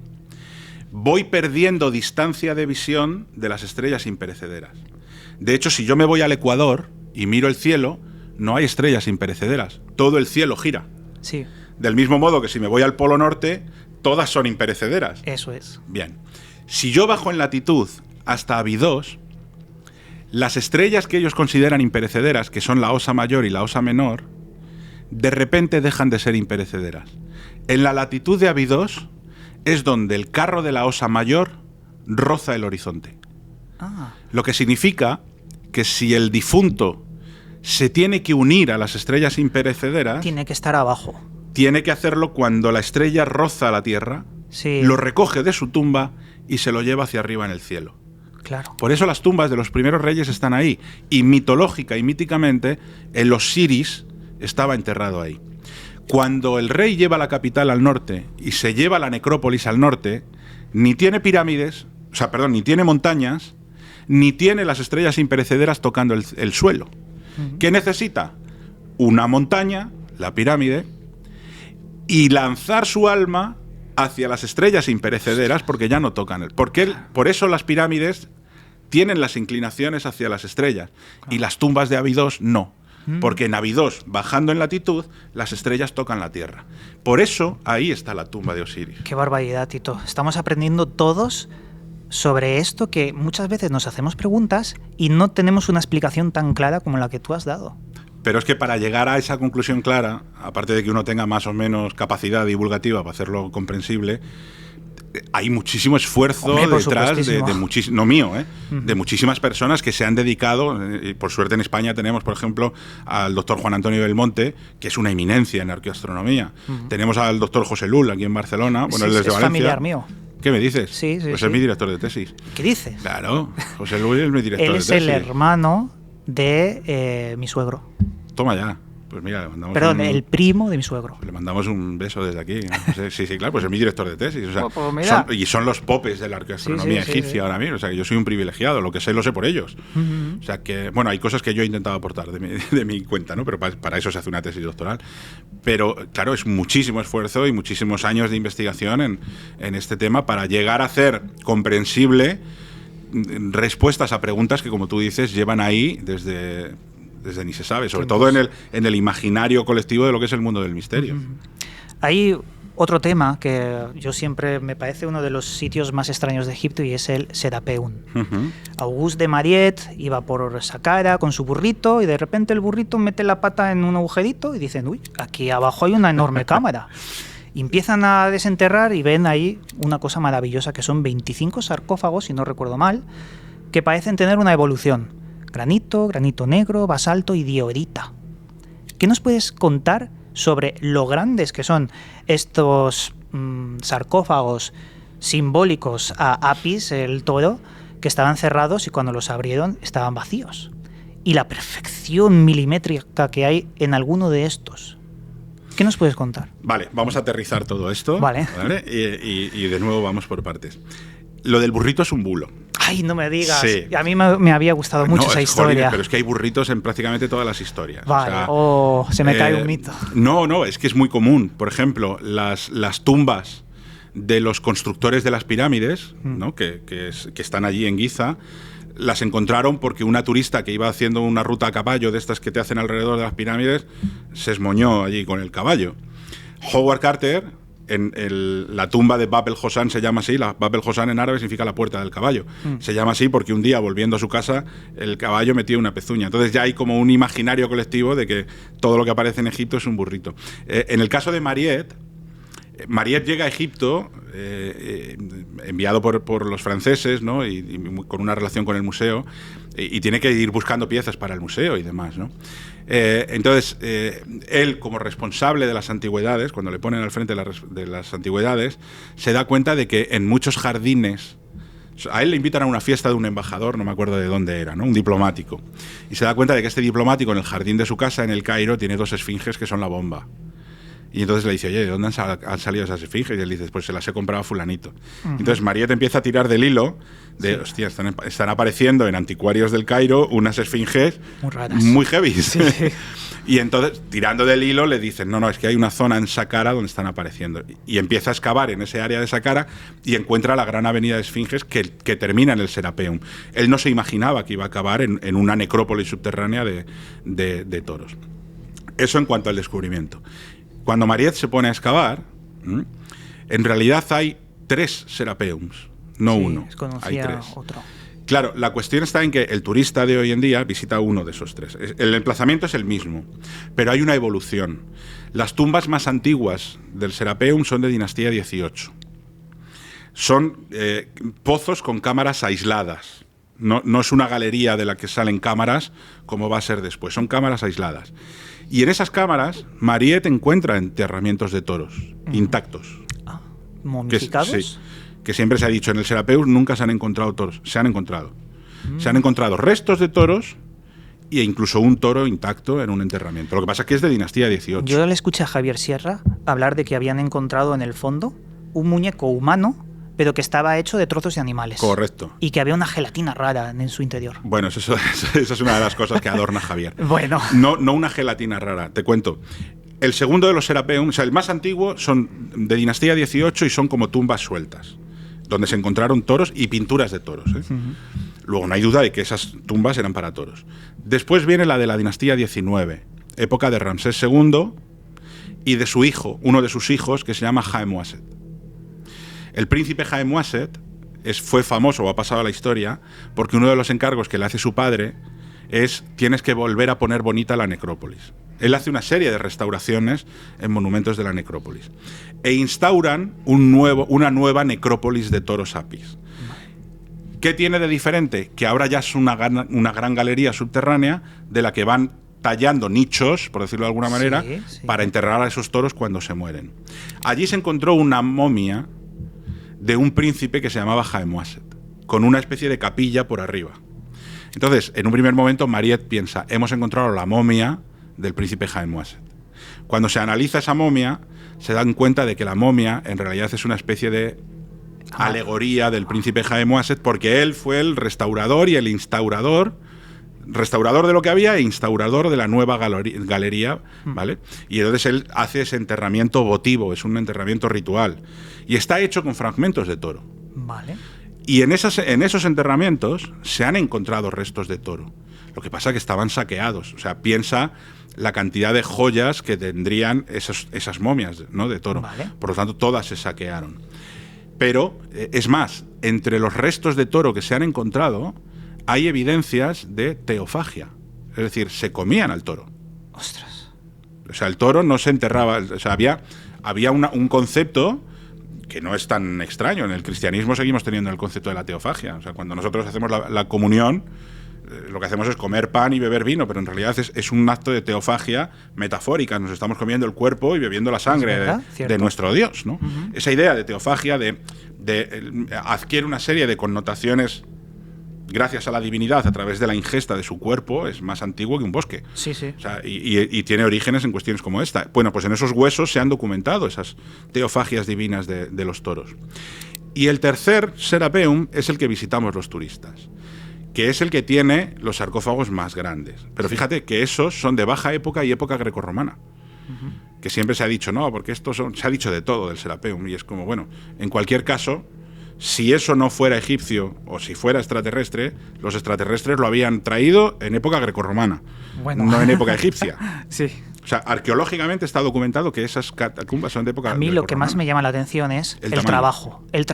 voy perdiendo distancia de visión de las estrellas imperecederas. De hecho, si yo me voy al ecuador y miro el cielo, no hay estrellas imperecederas. Todo el cielo gira. Sí. Del mismo modo que si me voy al polo norte, todas son imperecederas. Eso es. Bien. Si yo bajo en latitud hasta Abidos, las estrellas que ellos consideran imperecederas, que son la Osa Mayor y la Osa Menor, de repente dejan de ser imperecederas. En la latitud de Abidos es donde el carro de la Osa Mayor roza el horizonte. Lo que significa que si el difunto se tiene que unir a las estrellas imperecederas, tiene que estar abajo. Tiene que hacerlo cuando la estrella roza la Tierra, sí, lo recoge de su tumba y se lo lleva hacia arriba en el cielo. Claro. Por eso las tumbas de los primeros reyes están ahí. Y mitológica y míticamente, el Osiris estaba enterrado ahí. Cuando el rey lleva la capital al norte y se lleva la necrópolis al norte, ni tiene pirámides, ni tiene montañas, ni tiene las estrellas imperecederas tocando el suelo. ¿Qué necesita? Una montaña, la pirámide, y lanzar su alma hacia las estrellas imperecederas porque ya no tocan por eso las pirámides tienen las inclinaciones hacia las estrellas y las tumbas de Abidos no. Porque en Abidos, bajando en latitud, las estrellas tocan la tierra. Por eso, ahí está la tumba de Osiris. Qué barbaridad, Tito. Estamos aprendiendo todos sobre esto, que muchas veces nos hacemos preguntas y no tenemos una explicación tan clara como la que tú has dado. Pero es que para llegar a esa conclusión clara, aparte de que uno tenga más o menos capacidad divulgativa para hacerlo comprensible, hay muchísimo esfuerzo detrás no mío, de muchísimas personas que se han dedicado. Por suerte en España tenemos, por ejemplo, al doctor Juan Antonio Belmonte, que es una eminencia en arqueoastronomía. Tenemos al doctor José Lul aquí en Barcelona, Sí, él es de Valencia. Familiar mío. ¿Qué me dices? Sí, pues es mi director de tesis. ¿Qué dices? Claro, José Lul es mi director de tesis. Él es el hermano de mi suegro. Toma ya. Pues mira, le mandamos el primo de mi suegro. Le mandamos un beso desde aquí. Sí, claro, pues es mi director de tesis. O sea, pues son los popes de la arqueoastronomía egipcia ahora mismo. O sea, que yo soy un privilegiado, lo que sé lo sé por ellos. O sea, que, bueno, hay cosas que yo he intentado aportar de mi cuenta, ¿no? Pero para eso se hace una tesis doctoral. Pero, claro, es muchísimo esfuerzo y muchísimos años de investigación en este tema para llegar a hacer comprensible respuestas a preguntas que, como tú dices, llevan ahí desde ni se sabe, sobre todo en el imaginario colectivo de lo que es el mundo del misterio. Hay otro tema que yo siempre me parece uno de los sitios más extraños de Egipto y es el Serapeum. Auguste de Mariette iba por Saqqara con su burrito y de repente el burrito mete la pata en un agujerito y dicen, uy, aquí abajo hay una enorme cámara. Y empiezan a desenterrar y ven ahí una cosa maravillosa que son 25 sarcófagos, si no recuerdo mal, que parecen tener una evolución. Granito, granito negro, basalto y diorita. ¿Qué nos puedes contar sobre lo grandes que son estos sarcófagos simbólicos a Apis, el toro, que estaban cerrados y cuando los abrieron estaban vacíos? Y la perfección milimétrica que hay en alguno de estos. ¿Qué nos puedes contar? Vale, vamos a aterrizar todo esto. Vale. Y de nuevo vamos por partes. Lo del burrito es un bulo. Ay, no me digas. Sí. A mí me había gustado mucho esa historia. Jolín, pero es que hay burritos en prácticamente todas las historias. Vale, se me cae un mito. No, es que es muy común. Por ejemplo, las tumbas de los constructores de las pirámides, ¿no? que están allí en Giza, las encontraron porque una turista que iba haciendo una ruta a caballo de estas que te hacen alrededor de las pirámides se esmoñó allí con el caballo. Howard Carter, la tumba de Bab el-Hosan se llama así. Bab el-Hosan en árabe significa la puerta del caballo. Se llama así porque un día, volviendo a su casa, el caballo metió una pezuña. Entonces ya hay como un imaginario colectivo de que todo lo que aparece en Egipto es un burrito. En el caso de Mariette llega a Egipto enviado por los franceses, ¿no? y con una relación con el museo, y tiene que ir buscando piezas para el museo y demás, ¿no? Entonces, él, como responsable de las antigüedades, cuando le ponen al frente de las antigüedades, se da cuenta de que en muchos jardines, a él le invitan a una fiesta de un embajador, no me acuerdo de dónde era, ¿no? Un diplomático, y se da cuenta de que este diplomático en el jardín de su casa, en el Cairo, tiene 2 esfinges que son la bomba. Y entonces le dice, oye, ¿de dónde han salido esas esfinges? Y él dice, pues se las he comprado a fulanito. Entonces Mariette empieza a tirar del hilo de, hostia, están apareciendo en anticuarios del Cairo unas esfinges muy raras, muy heavy. Sí. Y entonces, tirando del hilo, le dicen, no, es que hay una zona en Saqqara donde están apareciendo. Y empieza a excavar en ese área de Saqqara y encuentra la gran avenida de esfinges que termina en el Serapeum. Él no se imaginaba que iba a acabar en una necrópolis subterránea de toros. Eso en cuanto al descubrimiento. Cuando Mariette se pone a excavar, en realidad hay 3 Serapeums, no uno. Hay 3. Otro. Claro, la cuestión está en que el turista de hoy en día visita uno de esos 3. El emplazamiento es el mismo, pero hay una evolución. Las tumbas más antiguas del Serapeum son de dinastía 18. Son pozos con cámaras aisladas. No es una galería de la que salen cámaras como va a ser después, son cámaras aisladas. Y en esas cámaras, Mariette encuentra enterramientos de toros intactos. ¿Momificados? Que siempre se ha dicho, en el Serapeum nunca se han encontrado toros. Se han encontrado. Se han encontrado restos de toros e incluso un toro intacto en un enterramiento. Lo que pasa es que es de dinastía 18. Yo le escuché a Javier Sierra hablar de que habían encontrado en el fondo un muñeco humano, pero que estaba hecho de trozos de animales. Correcto. Y que había una gelatina rara en su interior. Bueno, esa es una de las cosas que adorna Javier. Bueno. No una gelatina rara, te cuento. El segundo de los Serapeum, o sea, el más antiguo, son de dinastía 18 y son como tumbas sueltas, donde se encontraron toros y pinturas de toros. Luego, no hay duda de que esas tumbas eran para toros. Después viene la de la dinastía 19, época de Ramsés II y de su hijo, uno de sus hijos, que se llama Haemwaset. El príncipe Haemwaset fue famoso, o ha pasado a la historia, porque uno de los encargos que le hace su padre es: tienes que volver a poner bonita la necrópolis. Él hace una serie de restauraciones en monumentos de la necrópolis. E instauran una nueva necrópolis de toros Apis. ¿Qué tiene de diferente? Que ahora ya es una gran galería subterránea de la que van tallando nichos, por decirlo de alguna manera, para enterrar a esos toros cuando se mueren. Allí se encontró una momia de un príncipe que se llamaba Haemwaset, con una especie de capilla por arriba. Entonces, en un primer momento, Mariette piensa: hemos encontrado la momia del príncipe Haemwaset. Cuando se analiza esa momia, se dan cuenta de que la momia en realidad es una especie de alegoría del príncipe Haemwaset, porque él fue el restaurador y el instaurador de lo que había e instaurador de la nueva galería, ¿vale? Y entonces él hace ese enterramiento votivo, es un enterramiento ritual, y está hecho con fragmentos de toro. Vale. Y en esos enterramientos se han encontrado restos de toro. Lo que pasa es que estaban saqueados. O sea, piensa la cantidad de joyas que tendrían esas momias, ¿no?, de toro. Vale. Por lo tanto, todas se saquearon. Pero, es más, entre los restos de toro que se han encontrado hay evidencias de teofagia. Es decir, se comían al toro. Ostras. O sea, el toro no se enterraba. O sea, había un concepto que no es tan extraño. En el cristianismo seguimos teniendo el concepto de la teofagia. O sea, cuando nosotros hacemos la comunión, lo que hacemos es comer pan y beber vino, pero en realidad es un acto de teofagia metafórica. Nos estamos comiendo el cuerpo y bebiendo la sangre de nuestro Dios, ¿no? Esa idea de teofagia adquiere una serie de connotaciones gracias a la divinidad a través de la ingesta de su cuerpo. Es más antiguo que un bosque. Sí, sí. O sea, y tiene orígenes en cuestiones como esta. Bueno, pues en esos huesos se han documentado esas teofagias divinas de los toros. Y el tercer Serapeum es el que visitamos los turistas, que es el que tiene los sarcófagos más grandes. Pero fíjate que esos son de baja época y época grecorromana. Que siempre se ha dicho, no, porque se ha dicho de todo del Serapeum, y es como, bueno, en cualquier caso, si eso no fuera egipcio o si fuera extraterrestre, los extraterrestres lo habían traído en época grecorromana, no en época egipcia. Sí. O sea, arqueológicamente está documentado que esas catacumbas son de época grecorromana. A mí lo que más me llama la atención es el trabajo, el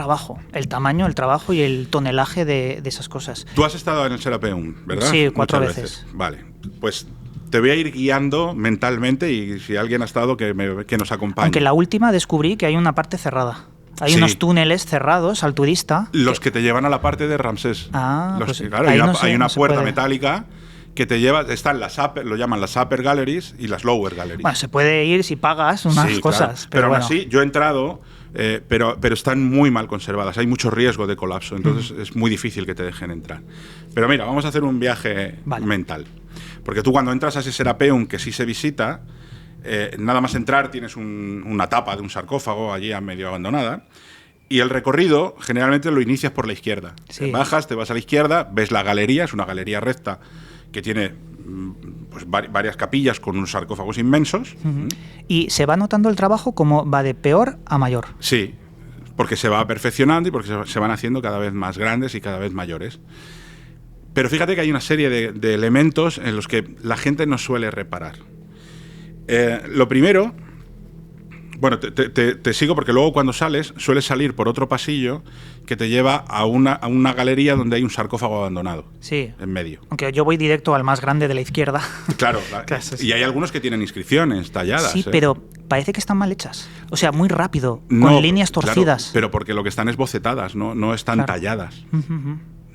tamaño, el trabajo y el tonelaje de esas cosas. Tú has estado en el Serapeum, ¿verdad? Sí, 4 veces. Vale, pues te voy a ir guiando mentalmente, y si alguien ha estado, que nos acompañe. Aunque la última descubrí que hay una parte cerrada. Hay unos túneles cerrados al turista. Los que te llevan a la parte de Ramsés. Claro, hay una puerta metálica que te lleva. Están lo llaman las upper galleries y las lower galleries. Bueno, se puede ir si pagas unas cosas. Claro. Pero aún así, yo he entrado, pero están muy mal conservadas. Hay mucho riesgo de colapso, entonces es muy difícil que te dejen entrar. Pero mira, vamos a hacer un viaje mental. Porque tú, cuando entras a ese Serapeum, que sí se visita, nada más entrar tienes una tapa de un sarcófago allí a medio abandonada, y el recorrido generalmente lo inicias por la izquierda. Sí. Bajas, te vas a la izquierda, ves la galería, es una galería recta que tiene pues varias capillas con unos sarcófagos inmensos. ¿Y se va notando el trabajo como va de peor a mayor? Sí, porque se va perfeccionando y porque se van haciendo cada vez más grandes y cada vez mayores. Pero fíjate que hay una serie de elementos en los que la gente no suele reparar. Lo primero, bueno, te sigo porque luego cuando sueles salir por otro pasillo que te lleva a una galería donde hay un sarcófago abandonado. Sí. En medio. Aunque yo voy directo al más grande de la izquierda. Claro, y hay algunos que tienen inscripciones talladas. Sí, pero parece que están mal hechas. O sea, muy rápido, con líneas torcidas. Claro, pero porque lo que están es bocetadas, no están talladas.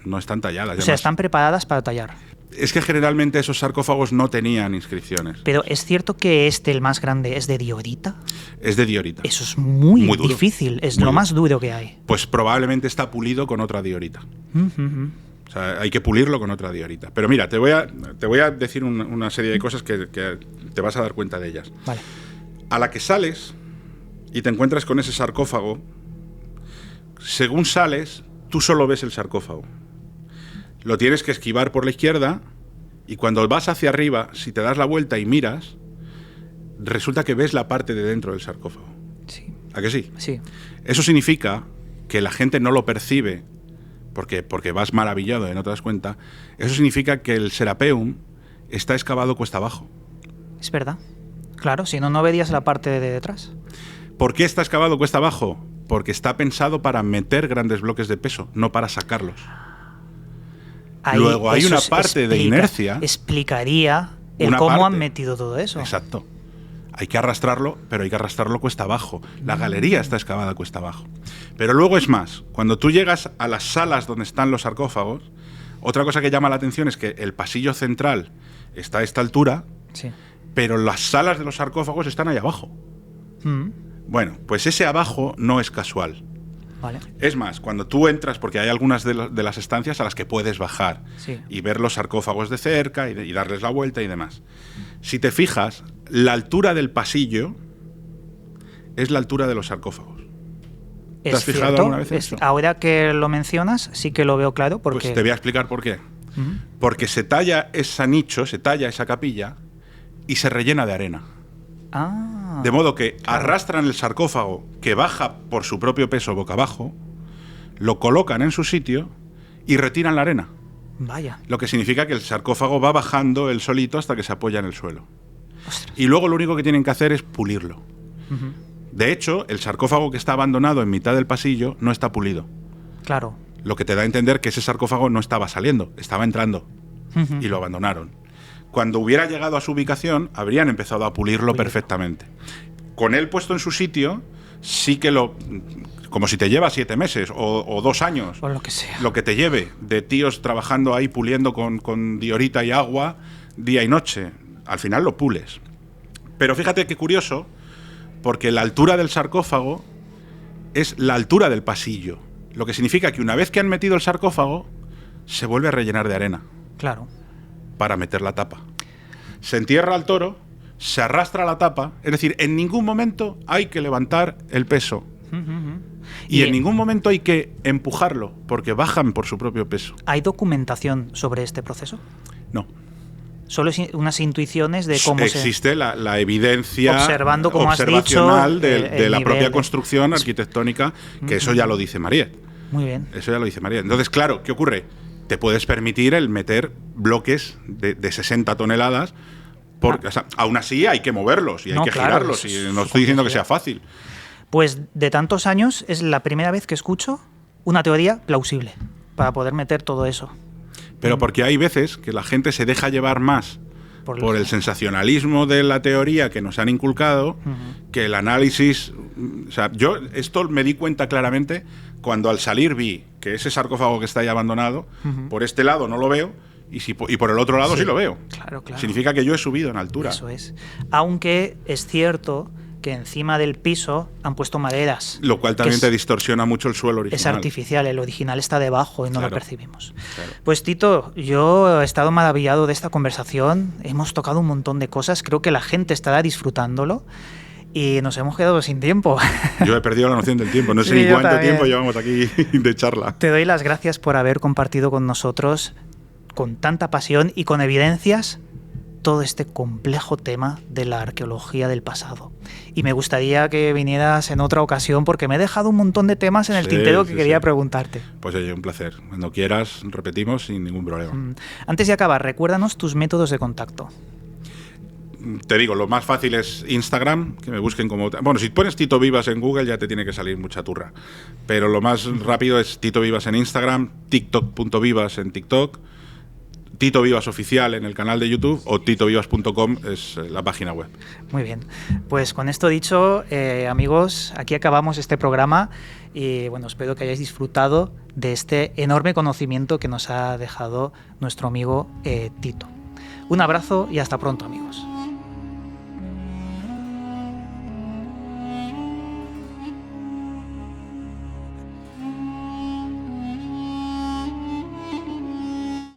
No están talladas. O sea, están preparadas para tallar. Es que generalmente esos sarcófagos no tenían inscripciones. Pero ¿es cierto que el más grande, es de diorita? Es de diorita. Eso es muy difícil, es lo más duro que hay. Pues probablemente está pulido con otra diorita. O sea, hay que pulirlo con otra diorita. Pero mira, te voy a decir una serie de cosas que te vas a dar cuenta de ellas. Vale. A la que sales y te encuentras con ese sarcófago, según sales, tú solo ves el sarcófago. Lo tienes que esquivar por la izquierda y cuando vas hacia arriba, si te das la vuelta y miras, resulta que ves la parte de dentro del sarcófago. Sí. ¿A que sí? Sí. Eso significa que la gente no lo percibe porque vas maravillado y no te das cuenta. Eso significa que el Serapeum está excavado cuesta abajo. Es verdad. Claro, si no, no verías la parte de detrás. ¿Por qué está excavado cuesta abajo? Porque está pensado para meter grandes bloques de peso, no para sacarlos. Luego hay una parte de inercia. Explicaría el cómo han metido todo eso. Exacto. Hay que arrastrarlo, pero hay que arrastrarlo cuesta abajo. La galería está excavada cuesta abajo. Pero luego es más, cuando tú llegas a las salas donde están los sarcófagos, otra cosa que llama la atención es que el pasillo central está a esta altura, sí, pero las salas de los sarcófagos están ahí abajo. Bueno, pues ese abajo no es casual. Vale. Es más, cuando tú entras, porque hay algunas de las estancias a las que puedes bajar y ver los sarcófagos de cerca y darles la vuelta y demás. Si te fijas, la altura del pasillo es la altura de los sarcófagos. ¿Te has fijado alguna vez en eso? Ahora que lo mencionas, sí que lo veo claro. Porque... Pues te voy a explicar por qué. Porque se talla ese nicho, se talla esa capilla y se rellena de arena. De modo que arrastran el sarcófago, que baja por su propio peso boca abajo, lo colocan en su sitio y retiran la arena. Vaya. Lo que significa que el sarcófago va bajando él solito hasta que se apoya en el suelo. Ostras. Y luego lo único que tienen que hacer es pulirlo. De hecho, el sarcófago que está abandonado en mitad del pasillo no está pulido. Claro. Lo que te da a entender que ese sarcófago no estaba saliendo, estaba entrando. Y lo abandonaron. Cuando hubiera llegado a su ubicación, habrían empezado a pulirlo perfectamente. Con él puesto en su sitio, sí que como si te lleva 7 meses o 2 años. O lo que sea. Lo que te lleve de tíos trabajando ahí puliendo con diorita y agua día y noche. Al final lo pules. Pero fíjate qué curioso, porque la altura del sarcófago es la altura del pasillo. Lo que significa que una vez que han metido el sarcófago, se vuelve a rellenar de arena. Claro. Para meter la tapa. Se entierra al toro, se arrastra la tapa, es decir, en ningún momento hay que levantar el peso. Y en ningún momento hay que empujarlo, porque bajan por su propio peso. ¿Hay documentación sobre este proceso? No. Solo unas intuiciones de cómo existe la evidencia observando, como observacional has dicho, de la propia construcción arquitectónica, que eso ya lo dice Mariette. Muy bien. Eso ya lo dice Mariette. Entonces, claro, ¿qué ocurre? Te puedes permitir el meter bloques de 60 toneladas, porque o sea, aún así hay que moverlos y hay que girarlos, y no estoy diciendo que sea fácil. Pues de tantos años es la primera vez que escucho una teoría plausible para poder meter todo eso. Pero porque hay veces que la gente se deja llevar más por el sensacionalismo de la teoría que nos han inculcado, que el análisis... O sea, yo esto me di cuenta claramente cuando al salir vi que ese sarcófago que está ahí abandonado, por este lado no lo veo, y por el otro lado sí lo veo. Claro, claro. Significa que yo he subido en altura. Eso es. Aunque es cierto que encima del piso han puesto maderas. Lo cual también te distorsiona mucho el suelo original. Es artificial, el original está debajo y no lo percibimos. Claro. Pues Tito, yo he estado maravillado de esta conversación, hemos tocado un montón de cosas, creo que la gente estará disfrutándolo y nos hemos quedado sin tiempo. Yo he perdido la noción del tiempo, no sé ni cuánto tiempo llevamos aquí de charla. Te doy las gracias por haber compartido con nosotros, con tanta pasión y con evidencias, todo este complejo tema de la arqueología del pasado. Y me gustaría que vinieras en otra ocasión porque me he dejado un montón de temas en el tintero que quería preguntarte. Pues oye, un placer. Cuando quieras, repetimos sin ningún problema. Antes de acabar, recuérdanos tus métodos de contacto. Te digo, lo más fácil es Instagram, que me busquen como... Bueno, si pones Tito Vivas en Google ya te tiene que salir mucha turra. Pero lo más rápido es Tito Vivas en Instagram, tiktok.vivas en TikTok, Tito Vivas Oficial en el canal de YouTube o titovivas.com es la página web. Muy bien. Pues con esto dicho, amigos, aquí acabamos este programa y bueno, espero que hayáis disfrutado de este enorme conocimiento que nos ha dejado nuestro amigo Tito. Un abrazo y hasta pronto, amigos.